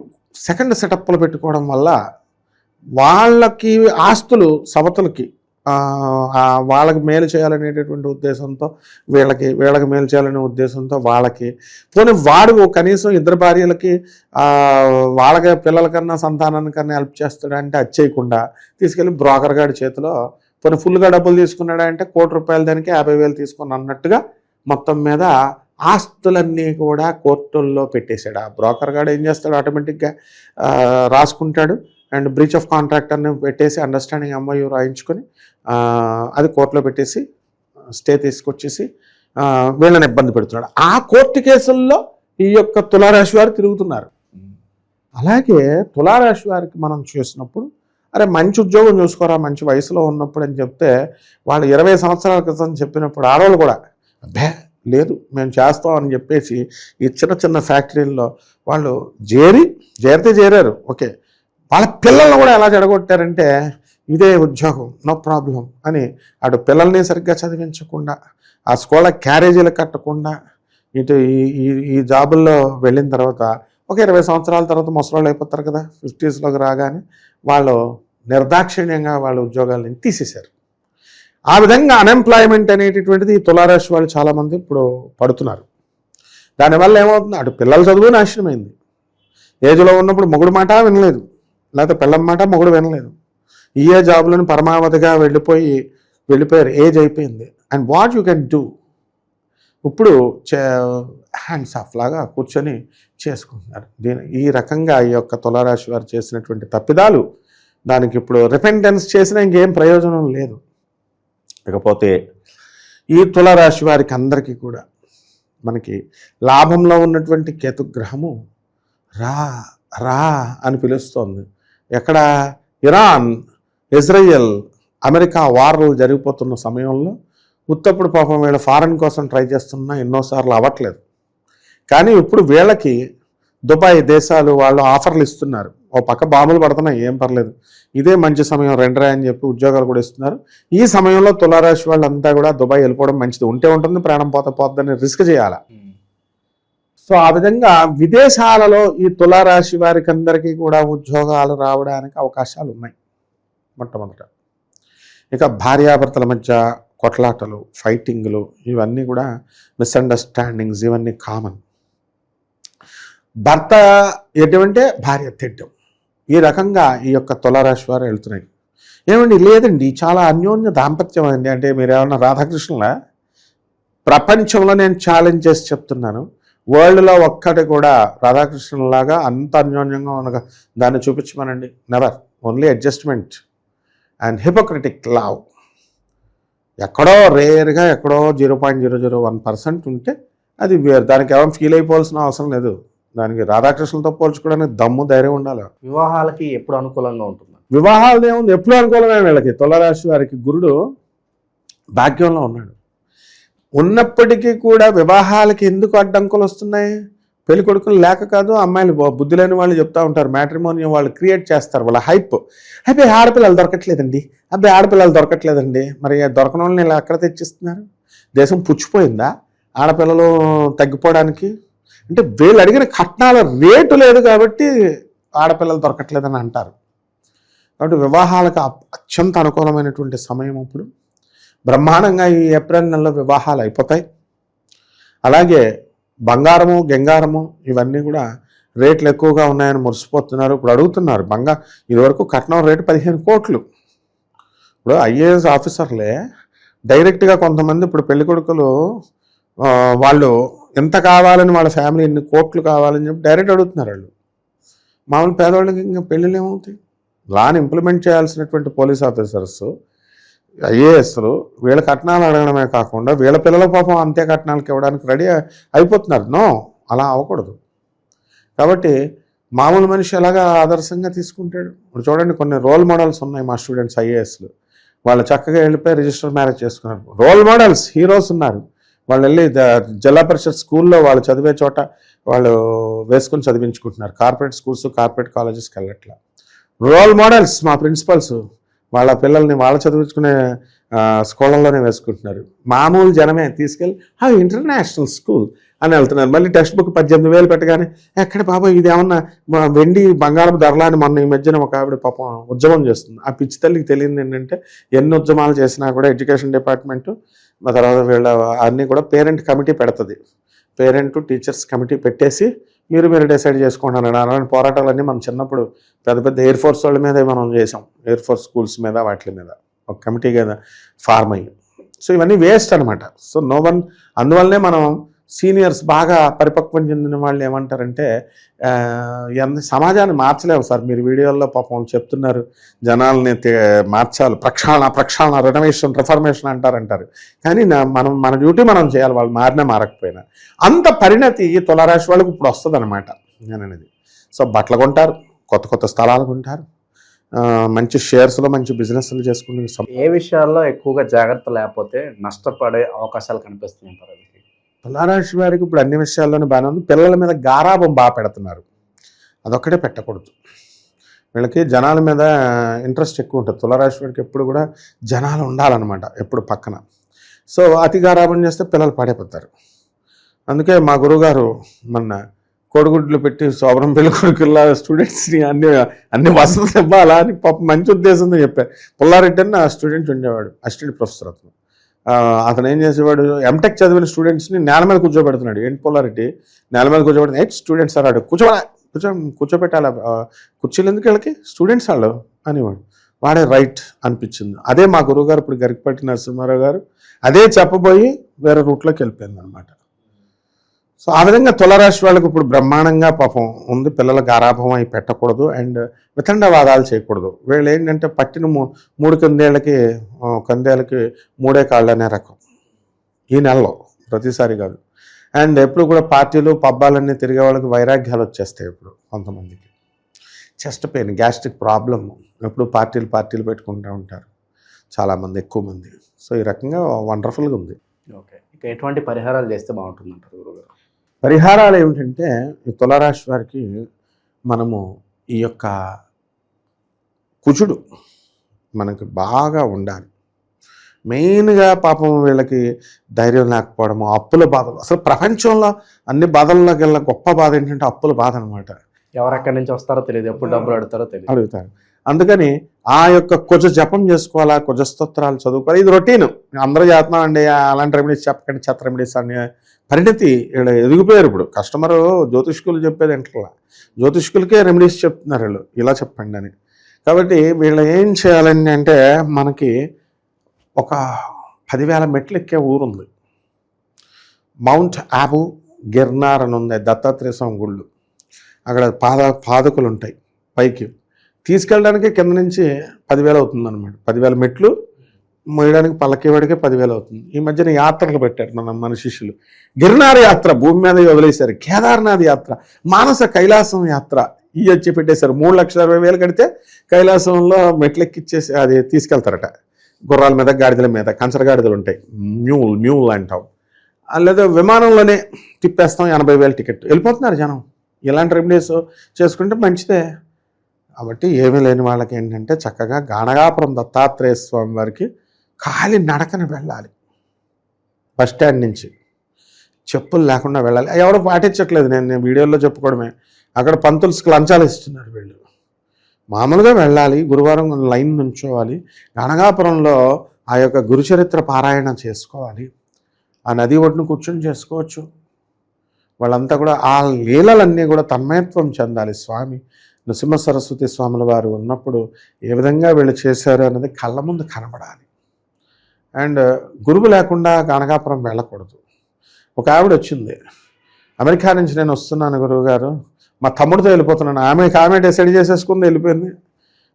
సెకండ్ సెటప్లు పెట్టుకోవడం వల్ల వాళ్ళకి ఆస్తులు సవతులకి వాళ్ళకి మేలు చేయాలనేటటువంటి ఉద్దేశంతో వీళ్ళకి మేలు చేయాలనే ఉద్దేశంతో వాళ్ళకి పోనీ వాడు కనీసం ఇద్దరు భార్యలకి వాళ్ళకి పిల్లలకన్నా సంతానానికన్నా హెల్ప్ చేస్తాడంటే అది చేయకుండా తీసుకెళ్ళి బ్రోకర్ గారి చేతిలో పోనీ ఫుల్గా డబ్బులు తీసుకున్నాడంటే ₹1,00,00,000 దానికి 50,000 తీసుకుని అన్నట్టుగా మొత్తం మీద ఆస్తులన్నీ కూడా కోర్టుల్లో పెట్టేశాడు. ఆ బ్రోకర్ గాడు ఏం చేస్తాడు, ఆటోమేటిక్గా రాసుకుంటాడు అండ్ బ్రీచ్ ఆఫ్ కాంట్రాక్ట్ అని పెట్టేసి అండర్స్టాండింగ్ ఎంఓయూ రాయించుకొని అది కోర్టులో పెట్టేసి స్టే తీసుకొచ్చేసి వీళ్ళని ఇబ్బంది పెడుతున్నాడు. ఆ కోర్టు కేసుల్లో ఈ యొక్క తులారాశి వారు తిరుగుతున్నారు. అలాగే తులారాశి వారికి మనం చూసినప్పుడు అరే మంచి ఉద్యోగం చూసుకోరా మంచి వయసులో ఉన్నప్పుడు అని చెప్తే వాళ్ళు 20 సంవత్సరాల క్రితం చెప్పినప్పుడు ఆడవాళ్ళు కూడా అబ్బే లేదు మేము చేస్తాం అని చెప్పేసి ఈ చిన్న చిన్న ఫ్యాక్టరీల్లో వాళ్ళు చేరితే చేరారు. ఓకే, వాళ్ళ పిల్లల్ని కూడా ఎలా చెడగొట్టారంటే ఇదే ఉద్యోగం నో ప్రాబ్లం అని అటు పిల్లల్ని సరిగ్గా చదివించకుండా ఆ స్కూళ్ళ క్యారేజీలు కట్టకుండా ఇటు ఈ జాబుల్లో వెళ్ళిన తర్వాత ఒక 20 సంవత్సరాల తర్వాత ముసలాళ్ళు అయిపోతారు కదా, 50స్లోకి రాగానే వాళ్ళు నిర్దాక్షిణ్యంగా వాళ్ళ ఉద్యోగాలను తీసేశారు. ఆ విధంగా అన్ఎంప్లాయ్మెంట్ అనేటటువంటిది ఈ తులారాశి వాళ్ళు చాలామంది ఇప్పుడు పడుతున్నారు. దానివల్ల ఏమవుతుంది, అటు పిల్లల చదువు నాశనమైంది. ఏజ్లో ఉన్నప్పుడు మొగుడు మాట వినలేదు, లేకపోతే పిల్లల మాట మొగుడు వినలేదు. ఏ జాబులను పరమావధిగా వెళ్ళిపోయారు, ఏజ్ అయిపోయింది. And what you can do, ఇప్పుడు హ్యాండ్స్ ఆఫ్ లాగా కూర్చొని చేసుకుంటున్నారు. ఈ రకంగా ఈ యొక్క తులారాశి వారు చేసినటువంటి తప్పిదాలు దానికి ఇప్పుడు రిపెంటెన్స్ చేసినా ఇంకేం ప్రయోజనం లేదు. ఇకపోతే ఈ తులారాశి వారికి అందరికీ కూడా మనకి లాభంలో ఉన్నటువంటి కేతుగ్రహము రా అని పిలుస్తోంది. ఎక్కడ, ఇరాన్, ఇజ్రాయెల్, అమెరికా వార్లు జరిగిపోతున్న సమయంలో ఉత్తప్పుడు పాపం వీళ్ళు ఫారెన్ కోసం ట్రై చేస్తున్నా ఎన్నోసార్లు అవ్వట్లేదు. కానీ ఇప్పుడు వీళ్ళకి దుబాయ్ దేశాలు వాళ్ళు ఆఫర్లు ఇస్తున్నారు. ఓ పక్క బాంబులు పడుతున్నాయి, ఏం పర్లేదు, ఇదే మంచి సమయం రెండరా అని చెప్పి ఉద్యోగాలు కూడా ఇస్తున్నారు. ఈ సమయంలో తులారాశి వాళ్ళంతా కూడా దుబాయ్ వెళ్ళిపోవడం మంచిది. ఉంటే ఉంటుంది, ప్రాణం పోతుందని రిస్క్ చేయాలి. సో ఆ విధంగా విదేశాలలో ఈ తులారాశి వారికి అందరికీ కూడా ఉద్యోగాలు రావడానికి అవకాశాలు ఉన్నాయి మొట్టమొదట. ఇక భార్యాభర్తల మధ్య కొట్లాటలు, ఫైటింగ్లు, ఇవన్నీ కూడా మిస్అండర్స్టాండింగ్స్, ఇవన్నీ కామన్. భర్త ఎటువంటి భార్య తిట్టం, ఈ రకంగా ఈ యొక్క తులారాశి వారు వెళ్తున్నాయి. ఏమండి లేదండి చాలా అన్యోన్య దాంపత్యం అండి అంటే మీరు ఏమన్నా రాధాకృష్ణులా? ప్రపంచంలో నేను ఛాలెంజ్ చేసి చెప్తున్నాను, వరల్డ్లో ఒక్కటి కూడా రాధాకృష్ణులాగా అంత అన్యోన్యంగా ఉన్న దాన్ని చూపించమనండి. Never, only adjustment and hypocritic love. ఎక్కడో రేర్గా ఎక్కడో 0.001% ఉంటే అది వేరు, దానికి ఎవరు ఫీల్ అయిపోవాల్సిన అవసరం లేదు. దానికి రాధాకృష్ణులతో పోల్చుకోవడానికి దమ్ము ధైర్యం ఉండాలి. వివాహాలకి ఎప్పుడు అనుకూలంగా ఉంటుంది? వివాహాలు ఏముంది, ఎప్పుడు అనుకూలమే. వీళ్ళకి తులారాశి వారికి గురుడు భాగ్యంలో ఉన్నాడు. ఉన్నప్పటికీ కూడా వివాహాలకి ఎందుకు అడ్డంకులు వస్తున్నాయి? పెళ్లి కొడుకులు లేక కాదు, అమ్మాయిలు బుద్ధి లేని వాళ్ళు చెప్తా ఉంటారు, మ్యాట్రిమోనియం వాళ్ళు క్రియేట్ చేస్తారు, వాళ్ళ హైప్. అబ్బాయి ఆడపిల్లలు దొరకట్లేదండి, మరి దొరకని వాళ్ళని ఇలా ఎక్కడ తెచ్చిస్తున్నారు? దేశం పుచ్చిపోయిందా ఆడపిల్లలు తగ్గిపోవడానికి? అంటే వీళ్ళు అడిగిన కట్నాల రేటు లేదు కాబట్టి ఆడపిల్లలు దొరకట్లేదని అంటారు. కాబట్టి వివాహాలకు అత్యంత అనుకూలమైనటువంటి సమయం ఇప్పుడు. బ్రహ్మాండంగా ఈ ఏప్రిల్ నెలలో వివాహాలు అయిపోతాయి. అలాగే బంగారము, గంగారము ఇవన్నీ కూడా రేట్లు ఎక్కువగా ఉన్నాయని మురిసిపోతున్నారు. ఇప్పుడు అడుగుతున్నారు ఇదివరకు కట్నం రేటు 15 కోట్లు. ఇప్పుడు ఐఏఎస్ ఆఫీసర్లే డైరెక్ట్గా కొంతమంది ఇప్పుడు పెళ్లి కొడుకులు వాళ్ళు ఎంత కావాలని, వాళ్ళ ఫ్యామిలీ ఎన్ని కోట్లు కావాలని చెప్పి డైరెక్ట్ అడుగుతున్నారు. వాళ్ళు మామూలు పేదవాళ్ళకి ఇంకా పెళ్ళిళ్ళు ఏమవుతాయి? లాని ఇంప్లిమెంట్ చేయాల్సినటువంటి పోలీస్ ఆఫీసర్స్, ఐఏఎస్లు వీళ్ళ కట్నాలు అడగడమే కాకుండా వీళ్ళ పిల్లల పాపం అంతే కట్నాలకు ఇవ్వడానికి రెడీ అయిపోతున్నారు. నో, అలా అవ్వకూడదు. కాబట్టి మామూలు మనిషి ఎలాగా ఆదర్శంగా తీసుకుంటాడు? ఇప్పుడు చూడండి, కొన్ని రోల్ మోడల్స్ ఉన్నాయి మా స్టూడెంట్స్ ఐఏఎస్లు. వాళ్ళు చక్కగా వెళ్ళిపోయి రిజిస్టర్ మ్యారేజ్ చేసుకున్నారు. రోల్ మోడల్స్, హీరోస్ ఉన్నారు. వాళ్ళు వెళ్ళి జిల్లా పరిషత్ స్కూల్లో వాళ్ళు చదివే చోట వాళ్ళు వేసుకొని చదివించుకుంటున్నారు. కార్పొరేట్ స్కూల్స్, కార్పొరేట్ కాలేజెస్కి వెళ్ళట్లా. రోల్ మోడల్స్ మా ప్రిన్సిపల్స్ వాళ్ళ పిల్లల్ని వాళ్ళు చదివించుకునే స్కూళ్ళల్లోనే వేసుకుంటున్నారు. మామూలు జనమే తీసుకెళ్ళి ఇంటర్నేషనల్ స్కూల్ అని వెళ్తున్నారు. మళ్ళీ టెక్స్ట్ బుక్ 18,000 పెట్టగానే ఎక్కడ బాబా ఇది ఏమన్నా వెండి బంగారం ధరలా అని మొన్న ఈ మధ్యన ఒక ఆవిడ పాపం ఉద్యమం చేస్తుంది. ఆ పిచ్చి తల్లికి తెలియదు ఏంటంటే ఎన్ని ఉద్యమాలు చేసినా కూడా ఎడ్యుకేషన్ డిపార్ట్మెంటు తర్వాత వీళ్ళ అన్నీ కూడా పేరెంట్ కమిటీ పెడుతుంది. పేరెంట్ టీచర్స్ కమిటీ పెట్టేసి మీరు డిసైడ్ చేసుకుంటున్నారు. అలాంటి పోరాటాలన్నీ మనం చిన్నప్పుడు పెద్ద పెద్ద ఎయిర్ ఫోర్స్ వాళ్ళ మీదే మనం చేసాం. ఎయిర్ ఫోర్స్ స్కూల్స్ మీద వాటి మీద ఒక కమిటీ కదా ఫార్మ్ అయ్యి. సో ఇవన్నీ వేస్ట్ అనమాట. సో నో వన్, అందువల్లనే మనం సీనియర్స్ బాగా పరిపక్వం చెందిన వాళ్ళు ఏమంటారంటే సమాజాన్ని మార్చలేము సార్, మీరు వీడియోల్లో పాపం చెప్తున్నారు జనాల్ని మార్చాలి, ప్రక్షాళన రిఫర్మేషన్ అంటారు. కానీ మన డ్యూటీ మనం చేయాలి, వాళ్ళు మారినా మారకపోయినా. అంత పరిణతి తులారాశి వాళ్ళకి ఇప్పుడు వస్తుంది అనమాట నేననేది. సో బట్టలు కొంటారు, కొత్త స్థలాలు కొంటారు, మంచి షేర్స్లో మంచి బిజినెస్లు చేసుకుని. ఏ విషయాల్లో ఎక్కువగా జాగ్రత్త లేకపోతే నష్టపడే అవకాశాలు కనిపిస్తున్నాయి? తులారాశి వారికి ఇప్పుడు అన్ని విషయాల్లోనూ బాగానే ఉంది. పిల్లల మీద గారాబం బాగా పెడుతున్నారు, అదొక్కటే పెట్టకూడదు. వీళ్ళకి జనాల మీద ఇంట్రెస్ట్ ఎక్కువ ఉంటుంది. తులారాశి వారికి ఎప్పుడు కూడా జనాలు ఉండాలన్నమాట ఎప్పుడు పక్కన. సో అతి గారాబం చేస్తే పిల్లలు పడిపోతారు. అందుకే మా గురువుగారు మొన్న కోడిగుడ్లు పెట్టి శోభనం పెళ్లి కొడుకుల్లా స్టూడెంట్స్ని అన్ని వసతులు ఇవ్వాలా అని పాప మంచి ఉద్దేశంతో చెప్పారు. పుల్లారెడ్డి అని నా స్టూడెంట్ ఉండేవాడు, అసిస్టెంట్ ప్రొఫెసర్ అతను. అతను ఏం చేసేవాడు, ఎంటెక్ చదివిన స్టూడెంట్స్ని నేల మీద కూర్చోబెడుతున్నాడు. ఏంటి పుల్లారెడ్డి నేల మీద కూర్చోబెడుతున్నాడు, స్టూడెంట్స్ అన్నాడు, కూర్చోబెట్టాలి, కుర్చీలు ఎందుకు వీళ్ళకి, స్టూడెంట్స్ వాళ్ళు అనేవాడు. వాడే రైట్ అనిపించింది. అదే మా గురువుగారు ఇప్పుడు గరికపాటి నరసింహారావు గారు అదే చెప్పబోయి వేరే రూట్లోకి వెళ్ళిపోయింది అనమాట. సో ఆ విధంగా తులారాశి వాళ్ళకి ఇప్పుడు బ్రహ్మాండంగా పాపం ఉంది. పిల్లల గారాభం అయి పెట్టకూడదు అండ్ వితండవాదాలు చేయకూడదు. వీళ్ళు ఏంటంటే పట్టిన 3 కందేలకి 3 కాళ్ళు అనే రకం ఈ నెలలో, ప్రతిసారి కాదు. అండ్ ఎప్పుడు కూడా పార్టీలు పబ్బాలన్నీ తిరిగే వాళ్ళకి వైరాగ్యాలు వచ్చేస్తాయి. ఇప్పుడు కొంతమందికి చెస్ట్ పెయిన్, గ్యాస్ట్రిక్ ప్రాబ్లమ్, ఎప్పుడు పార్టీలు పెట్టుకుంటూ ఉంటారు చాలామంది, ఎక్కువ మంది. సో ఈ రకంగా వండర్ఫుల్గా ఉంది. ఓకే, ఇక ఎటువంటి పరిహారాలు చేస్తే బాగుంటుంది అంటారు గురువుగారు? పరిహారాలు ఏమిటంటే ఈ తులారాశి వారికి మనము ఈ యొక్క కుజుడు మనకి బాగా ఉండాలి. మెయిన్గా పాపం వీళ్ళకి ధైర్యం లేకపోవడము, అప్పుల బాధలు. అసలు ప్రపంచంలో అన్ని బాధల్లోకి వెళ్ళిన గొప్ప బాధ ఏంటంటే అప్పుల బాధ అనమాట. ఎవరెక్కడి నుంచి వస్తారో తెలియదు, ఎప్పుడు డబ్బులు అడుగుతారో. అందుకని ఆ యొక్క కుజ జపం చేసుకోవాలా, కుజ స్తోత్రాలు చదువుకోవాలి. ఇది రొటీన్, అందరూ చేస్తున్నాం అండి, అలాంటి రెమెడీస్ చెప్పకండి, చెత్త రెమెడీస్ అనే పరిణతి వీళ్ళు ఎదిగిపోయారు. ఇప్పుడు కస్టమరు జ్యోతిష్కులు చెప్పేది ఏంటలా, జ్యోతిష్కులకే రెమెడీస్ చెప్తున్నారు వీళ్ళు, ఇలా చెప్పండి అని. కాబట్టి వీళ్ళు ఏం చేయాలని అంటే, మనకి ఒక 10,000 మెట్లు ఎక్కే ఊరుంది, మౌంట్ ఆబు గిర్నార్ అని ఉంది, దత్తాత్రేయ స్వామి గుళ్ళు. అక్కడ పాదకులు ఉంటాయి, పైకి తీసుకెళ్ళడానికి కింద నుంచి 10,000 అవుతుంది అనమాట. 10,000 మెట్లు మోయడానికి పల్లకేవాడికే 10,000 అవుతుంది. ఈ మధ్యన యాత్రలు పెట్టారు మన శిష్యులు. గిర్నార్ యాత్ర భూమి మీద వదిలేశారు, కేదార్నాథ్ యాత్ర, మానస కైలాసం యాత్ర ఇవి వచ్చి పెట్టేశారు. 3,60,000 కడితే కైలాసంలో మెట్లెక్కిచ్చేసి అది తీసుకెళ్తారట, గుర్రాల మీద, గాడిదల మీద, కంచర గాడిదలు ఉంటాయి, మ్యూల్ అంటాం. లేదా విమానంలోనే తిప్పేస్తాం, 80,000 టికెట్, వెళ్ళిపోతున్నారు జనం. ఇలాంటి రెమెడీస్ చేసుకుంటే మంచిదే. కాబట్టి ఏమీ లేని వాళ్ళకి ఏంటంటే చక్కగా గాణగాపురం దత్తాత్రేయ స్వామి వారికి ఖాళీ నడకన వెళ్ళాలి. బస్ స్టాండ్ నుంచి చెప్పులు లేకుండా వెళ్ళాలి. ఎవరు పాటించట్లేదు, నేను వీడియోలో చెప్పుకోవడమే. అక్కడ పంతుల్స్కి లంచాలు ఇస్తున్నారు వీళ్ళు. మామూలుగా వెళ్ళాలి, గురువారం లైన్ నుంచోవాలి, గణగాపురంలో ఆ యొక్క గురుచరిత్ర పారాయణ చేసుకోవాలి. ఆ నది ఒడ్డును కూర్చొని చేసుకోవచ్చు. వాళ్ళంతా కూడా ఆ లీలలన్నీ కూడా తన్మయత్వం చెందాలి. స్వామి నృసింహ సరస్వతి స్వాముల వారు ఉన్నప్పుడు ఏ విధంగా వీళ్ళు చేశారు అన్నది కళ్ళ ముందు కనబడాలి. అండ్ గురువు లేకుండా గణగాపురం వెళ్ళకూడదు. ఒక ఆవిడ వచ్చింది, అమెరికా నుంచి నేను వస్తున్నాను గురువుగారు, మా తమ్ముడితో వెళ్ళిపోతున్నాను, ఆమె డిసైడ్ చేసేసుకుంది, వెళ్ళిపోయింది.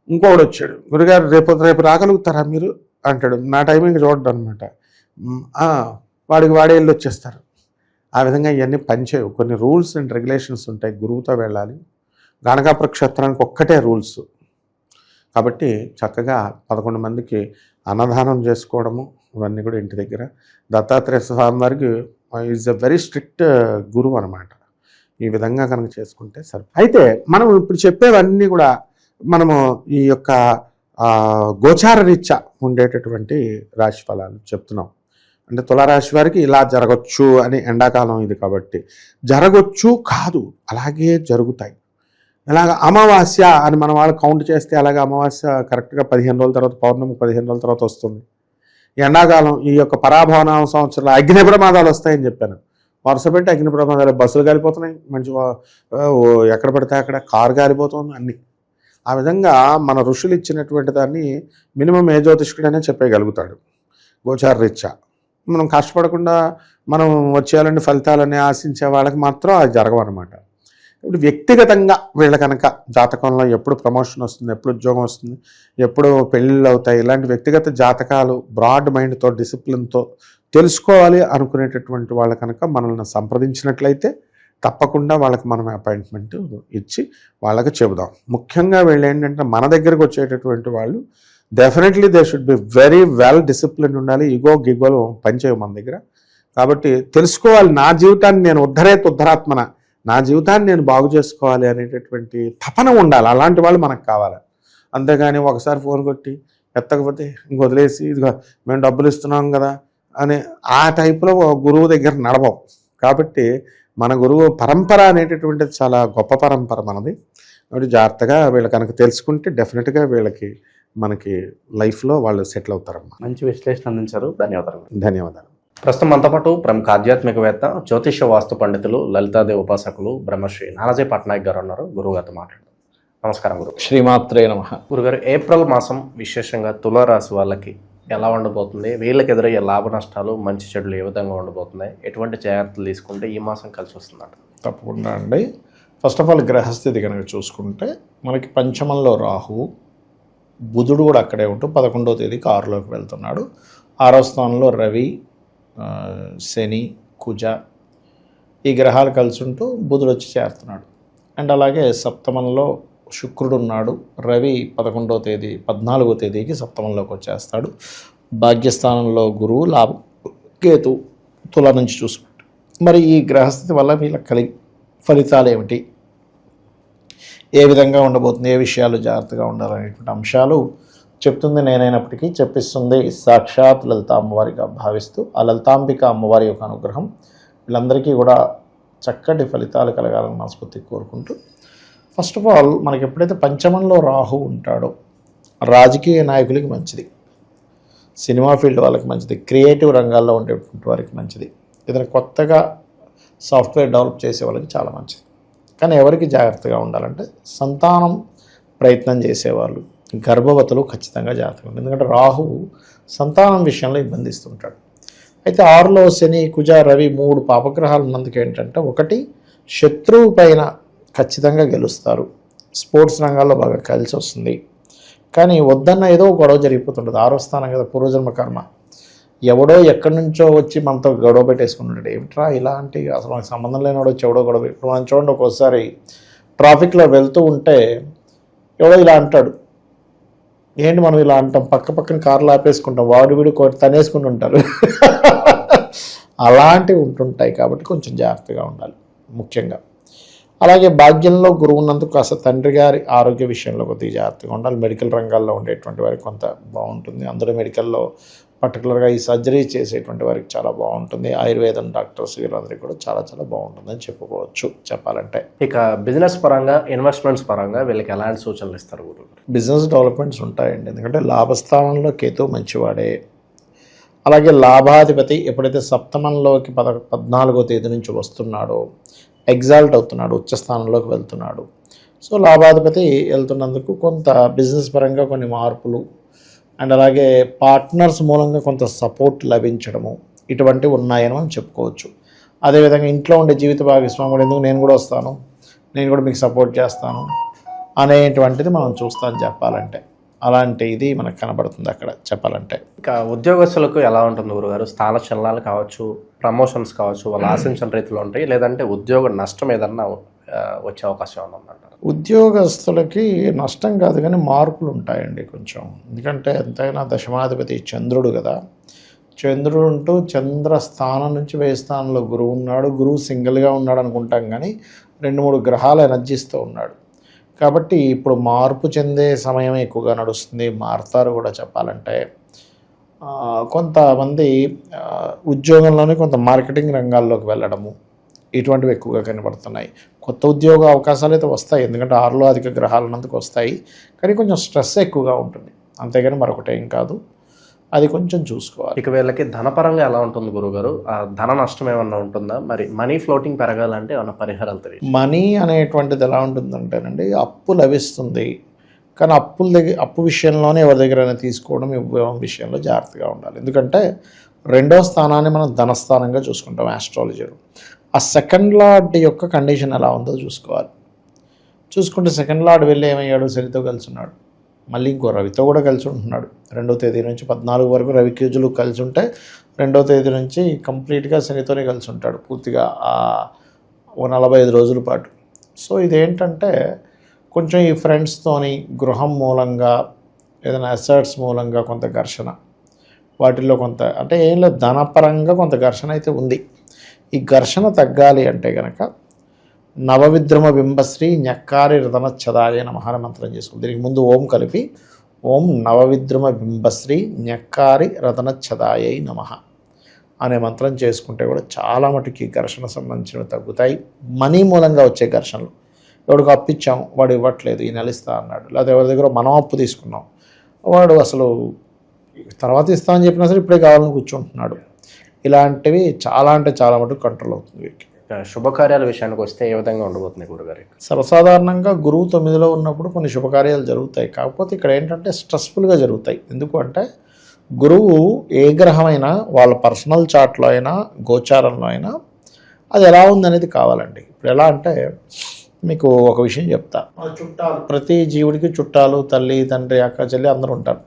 ఇంకొకడు వచ్చాడు, గురుగారు రేపు రాగలుగుతారా మీరు అంటాడు. నా టైమింగ్ చూడడం అనమాట. వాడే వెళ్ళి వచ్చేస్తారు. ఆ విధంగా ఇవన్నీ పనిచేయవు. కొన్ని రూల్స్ అండ్ రెగ్యులేషన్స్ ఉంటాయి. గురువుతో వెళ్ళాలి. గణగాపుర క్షేత్రానికి ఒక్కటే రూల్స్. కాబట్టి చక్కగా 11 మందికి అన్నదానం చేసుకోవడము ఇవన్నీ కూడా ఇంటి దగ్గర. దత్తాత్రేయ స్వామి వారికి ఈజ్ అ వెరీ స్ట్రిక్ట్ గురువు అనమాట. ఈ విధంగా కనుక చేసుకుంటే సరే. అయితే మనం ఇప్పుడు చెప్పేవన్నీ కూడా మనము ఈ యొక్క గోచార రీత్యా ఉండేటటువంటి రాశి ఫలాలు చెప్తున్నాం. అంటే తులారాశి వారికి ఇలా జరగచ్చు అని, ఎండాకాలం ఇది కాబట్టి జరగచ్చు కాదు, అలాగే జరుగుతాయి. ఇలాగ అమావాస్య అని మన వాళ్ళు కౌంట్ చేస్తే అలాగే అమావాస్య కరెక్ట్గా 15 రోజుల తర్వాత, పౌర్ణమి 15 రోజుల తర్వాత వస్తుంది. ఎండాకాలం ఈ యొక్క పరాభవనామ సంవత్సరంలో అగ్ని ప్రమాదాలు వస్తాయని చెప్పాను. వరుస పెట్టి అగ్ని ప్రమాదాలు, బస్సులు కాలిపోతున్నాయి, మంచి ఎక్కడ పడితే అక్కడ కారు కాలిపోతుంది, అన్నీ. ఆ విధంగా మన ఋషులు ఇచ్చినటువంటి దాన్ని మినిమం ఏ జ్యోతిష్కుడైనా చెప్పేయగలుగుతాడు గోచార రీత్యా. మనం కష్టపడకుండా మనం వచ్చేయాలని ఫలితాలని ఆశించే వాళ్ళకి మాత్రం అది జరగవన్నమాట. ఇప్పుడు వ్యక్తిగతంగా వీళ్ళ కనుక జాతకంలో ఎప్పుడు ప్రమోషన్ వస్తుంది, ఎప్పుడు ఉద్యోగం వస్తుంది, ఎప్పుడు పెళ్ళిళ్ళు అవుతాయి, ఇలాంటి వ్యక్తిగత జాతకాలు బ్రాడ్ మైండ్తో డిసిప్లిన్తో తెలుసుకోవాలి అనుకునేటటువంటి వాళ్ళ కనుక మనల్ని సంప్రదించినట్లయితే తప్పకుండా వాళ్ళకి మనం అపాయింట్మెంట్ ఇచ్చి వాళ్ళకి చెబుదాం. ముఖ్యంగా వీళ్ళు ఏంటంటే మన దగ్గరకు వచ్చేటటువంటి వాళ్ళు definitely they should be very well discipline ఉండాలి. ఈగో గిగోలు పనిచేయవు మన దగ్గర. కాబట్టి తెలుసుకోవాలి, నా జీవితాన్ని నేను ఉద్ధరాత్మన, నా జీవితాన్ని నేను బాగు చేసుకోవాలి అనేటటువంటి తపన ఉండాలి. అలాంటి వాళ్ళు మనకు కావాలి. అంతేగాని ఒకసారి ఫోన్ కొట్టి ఎత్తకపోతే ఇంక వదిలేసి ఇదిగో మేము డబ్బులు ఇస్తున్నాం కదా అని ఆ టైప్లో గురువు దగ్గర నడవం. కాబట్టి మన గురువు పరంపర అనేటటువంటిది చాలా గొప్ప పరంపర మనది. కాబట్టి జాగ్రత్తగా వీళ్ళు కనుక తెలుసుకుంటే డెఫినెట్గా వీళ్ళకి మనకి లైఫ్లో వాళ్ళు సెటిల్ అవుతారమ్మా. మంచి విశ్లేషణ అందించారు, ధన్యవాదాలు. ధన్యవాదాలు. ప్రస్తుతం మనతో పాటు ప్రముఖ ఆధ్యాత్మికవేత్త, జ్యోతిష వాస్తు పండితులు, లలితాదేవి ఉపాసకులు బ్రహ్మశ్రీ నానాజీ పట్నాయక్ గారు ఉన్నారు. గురువుగారితో మాట్లాడదాం. నమస్కారం గురు. శ్రీమాత్రే నమః. గురుగారు, ఏప్రిల్ మాసం విశేషంగా తులారాశి వాళ్ళకి ఎలా ఉండబోతుంది? వీళ్ళకి ఎదురయ్యే లాభ నష్టాలు, మంచి చెడులు ఏ విధంగా ఉండబోతున్నాయి? ఎటువంటి జాగ్రత్తలు తీసుకుంటే ఈ మాసం కలిసి వస్తుందంట? తప్పకుండా అండి. ఫస్ట్ ఆఫ్ ఆల్ గ్రహస్థితి కనుక చూసుకుంటే మనకి పంచమంలో రాహువు, బుధుడు కూడా అక్కడే ఉంటూ 11వ తేదీకి 6లోకి వెళ్తున్నాడు. 6వ స్థానంలో రవి, శని, కుజ ఈ గ్రహాలు కలిసి ఉంటూ బుధుడు వచ్చి చేరుతున్నాడు. అండ్ అలాగే సప్తమంలో శుక్రుడు ఉన్నాడు. రవి 11వ తేదీ 14వ తేదీకి సప్తమంలోకి వచ్చేస్తాడు. భాగ్యస్థానంలో గురువు, లాభం కేతు తుల నుంచి చూసుకుంటాడు. మరి ఈ గ్రహస్థితి వల్ల వీళ్ళ ఫలితాలు ఏమిటి, ఏ విధంగా ఉండబోతుంది, ఏ విషయాలు జాగ్రత్తగా ఉండాలనేటువంటి అంశాలు చెప్తుంది నేనైనప్పటికీ చెప్పిస్తుంది సాక్షాత్ లలిత అమ్మవారిగా భావిస్తూ ఆ లలితాంబిక అమ్మవారి యొక్క అనుగ్రహం వీళ్ళందరికీ కూడా చక్కటి ఫలితాలు కలగాలని మనస్ఫూర్తిగా కోరుకుంటూ, ఫస్ట్ ఆఫ్ ఆల్ మనకి ఎప్పుడైతే పంచమంలో రాహు ఉంటాడో రాజకీయ నాయకులకి మంచిది, సినిమా ఫీల్డ్ వాళ్ళకి మంచిది, క్రియేటివ్ రంగాల్లో ఉండేటువంటి వారికి మంచిది, ఏదైనా కొత్తగా సాఫ్ట్వేర్ డెవలప్ చేసే వాళ్ళకి చాలా మంచిది. కానీ ఎవరికి జాగ్రత్తగా ఉండాలంటే సంతానం ప్రయత్నం చేసేవాళ్ళు, గర్భవతులు ఖచ్చితంగా జాగ్రత్తగా ఉండాలి. ఎందుకంటే రాహు సంతానం విషయంలో ఇబ్బందిస్తుంటాడు. అయితే 6లో శని, కుజ, రవి 3 పాపగ్రహాలు ఉన్నందుకు ఏంటంటే, ఒకటి శత్రువు పైన ఖచ్చితంగా గెలుస్తారు, స్పోర్ట్స్ రంగాల్లో బాగా కలిసి వస్తుంది. కానీ వద్దన్న ఏదో గొడవ జరిగిపోతుంటుంది. 6వ స్థానం కదా, పూర్వజన్మ కర్మ. ఎవడో ఎక్కడి నుంచో వచ్చి మనతో గొడవ పెట్టేసుకుంటాడు. ఏమిట్రా ఇలాంటి అసలు మనకు సంబంధం లేనివాడు వచ్చి ఎవడో గొడవ. ఇప్పుడు మనం చూడండి, ఒక్కోసారి ట్రాఫిక్లో వెళ్తూ ఉంటే ఎవడో ఇలా అంటాడు, ఏంటి మనం ఇలా అంటాం, పక్కన కార్లు ఆపేసుకుంటాం, వాడు వీడు తనేసుకుంటుంటారు. అలాంటివి ఉంటుంటాయి. కాబట్టి కొంచెం జాగ్రత్తగా ఉండాలి ముఖ్యంగా. అలాగే భాగ్యంలో గురువు ఉన్నందుకు కాస్త తండ్రి గారి ఆరోగ్య విషయంలో కొద్దిగా జాగ్రత్తగా ఉండాలి. మెడికల్ రంగాల్లో ఉండేటువంటి వారికి కొంత బాగుంటుంది. అందులో మెడికల్లో పర్టికులర్గా ఈ సర్జరీ చేసేటువంటి వారికి చాలా బాగుంటుంది. ఆయుర్వేదం డాక్టర్స్ వీళ్ళందరికీ కూడా చాలా చాలా బాగుంటుందని చెప్పుకోవచ్చు చెప్పాలంటే. ఇక బిజినెస్ పరంగా, ఇన్వెస్ట్మెంట్స్ పరంగా వీళ్ళకి ఎలాంటి సూచనలు ఇస్తారు గురువు? బిజినెస్ డెవలప్మెంట్స్ ఉంటాయండి. ఎందుకంటే లాభస్థానంలో కేతు మంచివాడే. అలాగే లాభాధిపతి ఎప్పుడైతే సప్తమంలోకి 14వ తేదీ నుంచి వస్తున్నాడో ఎగ్జాల్ట్ అవుతున్నాడు, ఉచ్చస్థానంలోకి వెళ్తున్నాడు. సో లాభాధిపతి వెళ్తున్నందుకు కొంత బిజినెస్ పరంగా కొన్ని మార్పులు అండ్ అలాగే పార్ట్నర్స్ మూలంగా కొంత సపోర్ట్ లభించడము ఇటువంటివి ఉన్నాయని మనం చెప్పుకోవచ్చు. అదేవిధంగా ఇంట్లో ఉండే జీవిత భాగస్వామి ఎందుకు నేను కూడా వస్తాను, నేను కూడా మీకు సపోర్ట్ చేస్తాను అనేటువంటిది మనం చూస్తాం చెప్పాలంటే. అలాంటి ఇది మనకు కనబడుతుంది అక్కడ చెప్పాలంటే. ఇక ఉద్యోగస్తులకు ఎలా ఉంటుంది గురుగారు? స్థాన చలనాలు కావచ్చు, ప్రమోషన్స్ కావచ్చు, వాళ్ళు ఆశించిన రీతిలో ఉంటాయి, లేదంటే ఉద్యోగ నష్టం ఏదన్నా వచ్చే అవకాశం ఏమైనా ఉందంటారు? ఉద్యోగస్తులకి నష్టం కాదు కానీ మార్పులు ఉంటాయండి కొంచెం. ఎందుకంటే ఎంతైనా దశమాధిపతి చంద్రుడు కదా, చంద్రుడు ఉంటూ చంద్ర స్థానం నుంచి 10వ స్థానంలో గురువు ఉన్నాడు. గురువు సింగిల్గా ఉన్నాడు అనుకుంటాం కానీ 2-3 గ్రహాలు ఎనర్జీస్తో ఉన్నాడు. కాబట్టి ఇప్పుడు మార్పు చెందే సమయం ఎక్కువగా నడుస్తుంది, మారుతారు కూడా చెప్పాలంటే. కొంతమంది ఉద్యోగంలోనే కొంత మార్కెటింగ్ రంగాల్లోకి వెళ్ళడము ఇటువంటివి ఎక్కువగా కనబడుతున్నాయి. కొత్త ఉద్యోగ అవకాశాలు అయితే వస్తాయి, ఎందుకంటే 6లో అధిక గ్రహాలు ఉన్నందుకు వస్తాయి. కానీ కొంచెం స్ట్రెస్ ఎక్కువగా ఉంటుంది, అంతేగాని మరొకటేం కాదు. అది కొంచెం చూసుకోవాలి. ఇక వీళ్ళకి ధనపరంగా ఎలా ఉంటుంది గురుగారు? ధన నష్టం ఏమన్నా ఉంటుందా? మరి మనీ ఫ్లోటింగ్ పెరగాలంటే ఏమన్నా పరిహారాలు తెలియదు? మనీ అనేటువంటిది ఎలా ఉంటుందంటేనండి, అప్పు లభిస్తుంది కానీ అప్పు విషయంలోనే ఎవరి దగ్గరైనా తీసుకోవడం, ఇవ్వడం విషయంలో జాగ్రత్తగా ఉండాలి. ఎందుకంటే 2వ స్థానాన్ని మనం ధనస్థానంగా చూసుకుంటాం ఆస్ట్రాలజీలో. ఆ సెకండ్ లార్డ్ యొక్క కండిషన్ ఎలా ఉందో చూసుకోవాలి. చూసుకుంటే సెకండ్ లార్డ్ వెళ్ళి ఏమయ్యాడు, శనితో కలిసి ఉన్నాడు. మళ్ళీ ఇంకో రవితో కూడా కలిసి ఉంటున్నాడు. 2వ తేదీ నుంచి 14 వరకు రవి కేజులు కలిసి ఉంటే 2వ తేదీ నుంచి కంప్లీట్గా శనితోనే కలిసి ఉంటాడు పూర్తిగా ఒక 45 రోజుల పాటు. సో ఇదేంటంటే కొంచెం ఈ ఫ్రెండ్స్తోని గృహం మూలంగా ఏదైనా అసెట్స్ మూలంగా కొంత ఘర్షణ, వాటిల్లో కొంత అంటే ఏం లేదు, ధనపరంగా కొంత ఘర్షణ అయితే ఉంది. ఈ ఘర్షణ తగ్గాలి అంటే కనుక నవవిద్రమ బింబశ్రీ ఞక్కారి రతనచ్చదాయ నమః మంత్రం చేసుకోండి. దీనికి ముందు ఓం కలిపి ఓం నవవిద్రమ బింబశ్రీ ఞక్కారి రతనచ్చదాయ నమః అనే మంత్రం చేసుకుంటే కూడా చాలా మటుకి ఘర్షణ సంబంధించినవి తగ్గుతాయి. మనీ మూలంగా వచ్చే ఘర్షణలు, ఎవడికి అప్పు ఇచ్చాం వాడు ఇవ్వట్లేదు, ఈ నెల ఇస్తా అన్నాడు, లేకపోతే ఎవరి దగ్గర మనం అప్పు తీసుకున్నాం వాడు అసలు తర్వాత ఇస్తా అని చెప్పినా సరే ఇప్పుడే కావాలని కూర్చుంటున్నాడు. ఇలాంటివి చాలా అంటే చాలా మటుకు కంట్రోల్ అవుతుంది వీరికి. శుభకార్యాల విషయానికి వస్తే ఏ విధంగా ఉండబోతుంది గురుగారు? సర్వసాధారణంగా గురువు 9లో ఉన్నప్పుడు కొన్ని శుభకార్యాలు జరుగుతాయి. కాకపోతే ఇక్కడ ఏంటంటే స్ట్రెస్ఫుల్గా జరుగుతాయి. ఎందుకు అంటే గురువు ఏ గ్రహమైనా వాళ్ళ పర్సనల్ చార్ట్లో అయినా గోచారంలో అయినా అది ఎలా ఉందనేది కావాలండి. ఇప్పుడు ఎలా అంటే మీకు ఒక విషయం చెప్తా. చుట్టాలు, ప్రతి జీవుడికి చుట్టాలు, తల్లి తండ్రి అక్క చెల్లి అందరూ ఉంటారు.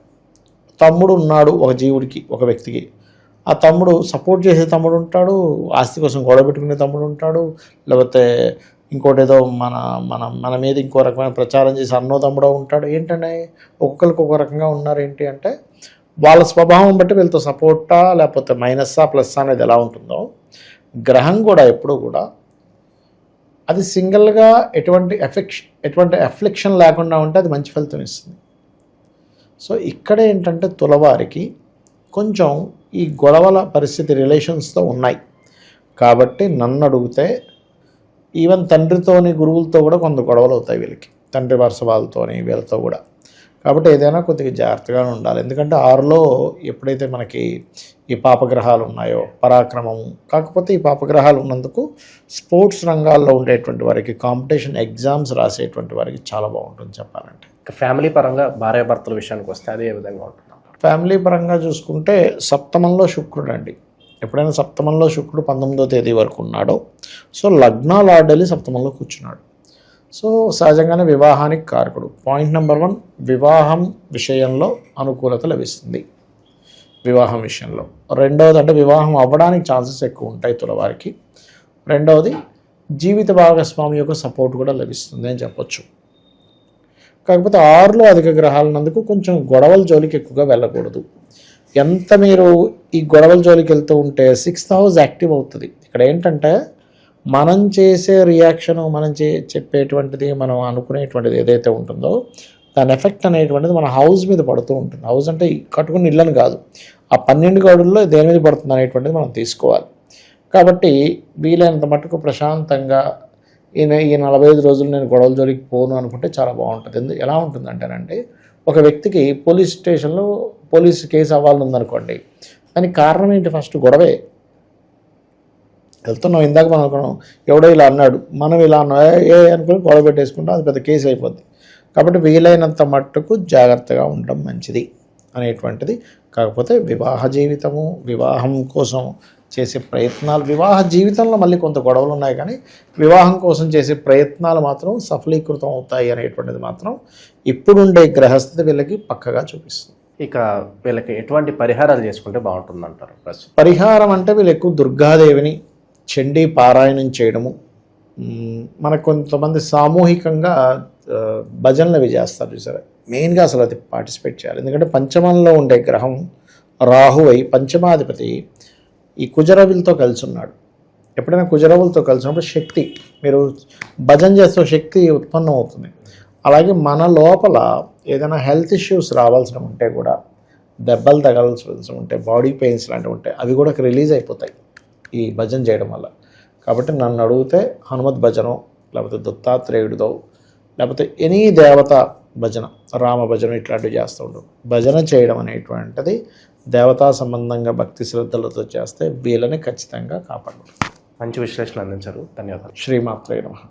తమ్ముడు ఉన్నాడు ఒక జీవుడికి, ఒక వ్యక్తికి. ఆ తమ్ముడు సపోర్ట్ చేసే తమ్ముడు ఉంటాడు, ఆస్తి కోసం గొడవ పెట్టుకునే తమ్ముడు ఉంటాడు, లేకపోతే ఇంకోటి ఏదో మన మీద ఇంకో రకమైన ప్రచారం చేసి అన్నో తమ్ముడో ఉంటాడు. ఏంటంటే ఒక్కొక్కరికి ఒక రకంగా ఉన్నారు. ఏంటి అంటే వాళ్ళ స్వభావం బట్టి వీళ్ళతో సపోర్టా లేకపోతే మైనస్సా ప్లస్సా అనేది ఎలా ఉంటుందో గ్రహం కూడా ఎప్పుడూ కూడా అది సింగిల్గా ఎటువంటి ఎఫ్లిక్షన్ లేకుండా ఉంటే అది మంచి ఫలితం ఇస్తుంది. సో ఇక్కడ ఏంటంటే తులవారికి కొంచెం ఈ గొడవల పరిస్థితి రిలేషన్స్తో ఉన్నాయి కాబట్టి నన్ను అడిగితే ఈవెన్ తండ్రితోని గురువులతో కూడా కొంత గొడవలు అవుతాయి వీళ్ళకి, తండ్రి వరుస వాళ్ళతోని వీళ్ళతో కూడా. కాబట్టి ఏదైనా కొద్దిగా జాగ్రత్తగానే ఉండాలి. ఎందుకంటే 6లో ఎప్పుడైతే మనకి ఈ పాపగ్రహాలు ఉన్నాయో పరాక్రమం, కాకపోతే ఈ పాపగ్రహాలు ఉన్నందుకు స్పోర్ట్స్ రంగాల్లో ఉండేటువంటి వారికి, కాంపిటీషన్ ఎగ్జామ్స్ రాసేటువంటి వారికి చాలా బాగుంటుంది చెప్పాలంటే. ఫ్యామిలీ పరంగా భార్యాభర్తల విషయానికి వస్తే అది ఏ విధంగా ఉంటుంది? ఫ్యామిలీ పరంగా చూసుకుంటే సప్తమంలో శుక్రుడు అండి. ఎప్పుడైనా సప్తమంలో శుక్రుడు 19వ తేదీ వరకు ఉన్నాడో సో లగ్నాలు ఆడలి సప్తమంలో కూర్చున్నాడు. సో సహజంగానే వివాహానికి కారకుడు. పాయింట్ నెంబర్ 1, వివాహం విషయంలో అనుకూలత లభిస్తుంది. వివాహం విషయంలో. రెండవది అంటే వివాహం అవ్వడానికి ఛాన్సెస్ ఎక్కువ ఉంటాయి తులవారికి. రెండవది జీవిత భాగస్వామి యొక్క సపోర్ట్ కూడా లభిస్తుంది అని చెప్పొచ్చు. కాకపోతే 6లో అధిక గ్రహాలు ఉన్నందుకు కొంచెం గొడవల జోలికి ఎక్కువగా వెళ్ళకూడదు. ఎంత మీరు ఈ గొడవల జోలికి వెళ్తూ ఉంటే 6th హౌస్ యాక్టివ్ అవుతుంది. ఇక్కడ ఏంటంటే మనం చేసే రియాక్షను, మనం చెప్పేటువంటిది, మనం అనుకునేటువంటిది ఏదైతే ఉంటుందో దాని ఎఫెక్ట్ అనేటువంటిది మన హౌస్ మీద పడుతూ ఉంటుంది. హౌస్ అంటే కట్టుకున్న ఇళ్ళని కాదు, ఆ 12 గడుల్లో దేని మీద పడుతుంది అనేటువంటిది మనం తీసుకోవాలి. కాబట్టి వీలైనంత మట్టుకు ప్రశాంతంగా ఈ 45 రోజులు నేను గొడవల జోలికి పోను అనుకుంటే చాలా బాగుంటుంది. ఎలా ఉంటుందంటేనండి, ఒక వ్యక్తికి పోలీస్ స్టేషన్లో పోలీస్ కేసు అవ్వాలని ఉందనుకోండి, దానికి కారణం ఏంటి? ఫస్ట్ గొడవే. వెళ్తున్నాం, ఇందాక మనం అనుకున్నాం ఎవడో ఇలా అన్నాడు, మనం ఇలా అన్నా అనుకుని గొడవ పెట్టేసుకుంటాం, అది పెద్ద కేసు అయిపోద్ది. కాబట్టి వీలైనంత మట్టుకు జాగ్రత్తగా ఉండడం మంచిది అనేటువంటిది. కాకపోతే వివాహ జీవితము, వివాహం కోసం చేసే ప్రయత్నాలు, వివాహ జీవితంలో మళ్ళీ కొంత గొడవలు ఉన్నాయి, కానీ వివాహం కోసం చేసే ప్రయత్నాలు మాత్రం సఫలీకృతం అవుతాయి అనేటువంటిది మాత్రం ఇప్పుడుండే గ్రహస్థితి వీళ్ళకి పక్కగా చూపిస్తుంది. ఇక వీళ్ళకి ఎటువంటి పరిహారాలు చేసుకుంటే బాగుంటుంది అంటారు? పరిహారం అంటే వీళ్ళు ఎక్కువ దుర్గాదేవిని చండీ పారాయణం చేయడము. మనకు కొంతమంది సామూహికంగా భజనలు అవి చేస్తారు చూసారా, మెయిన్గా అసలు అది పార్టిసిపేట్ చేయాలి. ఎందుకంటే పంచమంలో ఉండే గ్రహం రాహు అయి పంచమాధిపతి ఈ కుజరవులతో కలిసి ఉన్నాడు. ఎప్పుడైనా కుజరవులతో కలిసినప్పుడు శక్తి, మీరు భజన చేస్తే శక్తి ఉత్పన్నం అవుతుంది. అలాగే మన లోపల ఏదైనా హెల్త్ ఇష్యూస్ రావాల్సి ఉంటే కూడా, దెబ్బలు తగలాల్సి ఉంటే, బాడీ పెయిన్స్ లాంటివి ఉంటాయి, అవి కూడా రిలీజ్ అయిపోతాయి ఈ భజన చేయడం వల్ల. కాబట్టి నన్ను అడిగితే హనుమత్ భజనో, లేకపోతే దత్తాత్రేయుడిదో, లేకపోతే ఎనీ దేవత భజన, రామ భజన ఇట్లాంటివి చేస్తూ ఉంటాం. భజన చేయడం అనేటువంటిది దేవతా సంబంధంగా భక్తి శ్రద్ధలతో చేస్తే వీళ్ళని ఖచ్చితంగా కాపాడు. మంచి విశ్లేషణ అందించారు, ధన్యవాదాలు. శ్రీమాత్రే నమః.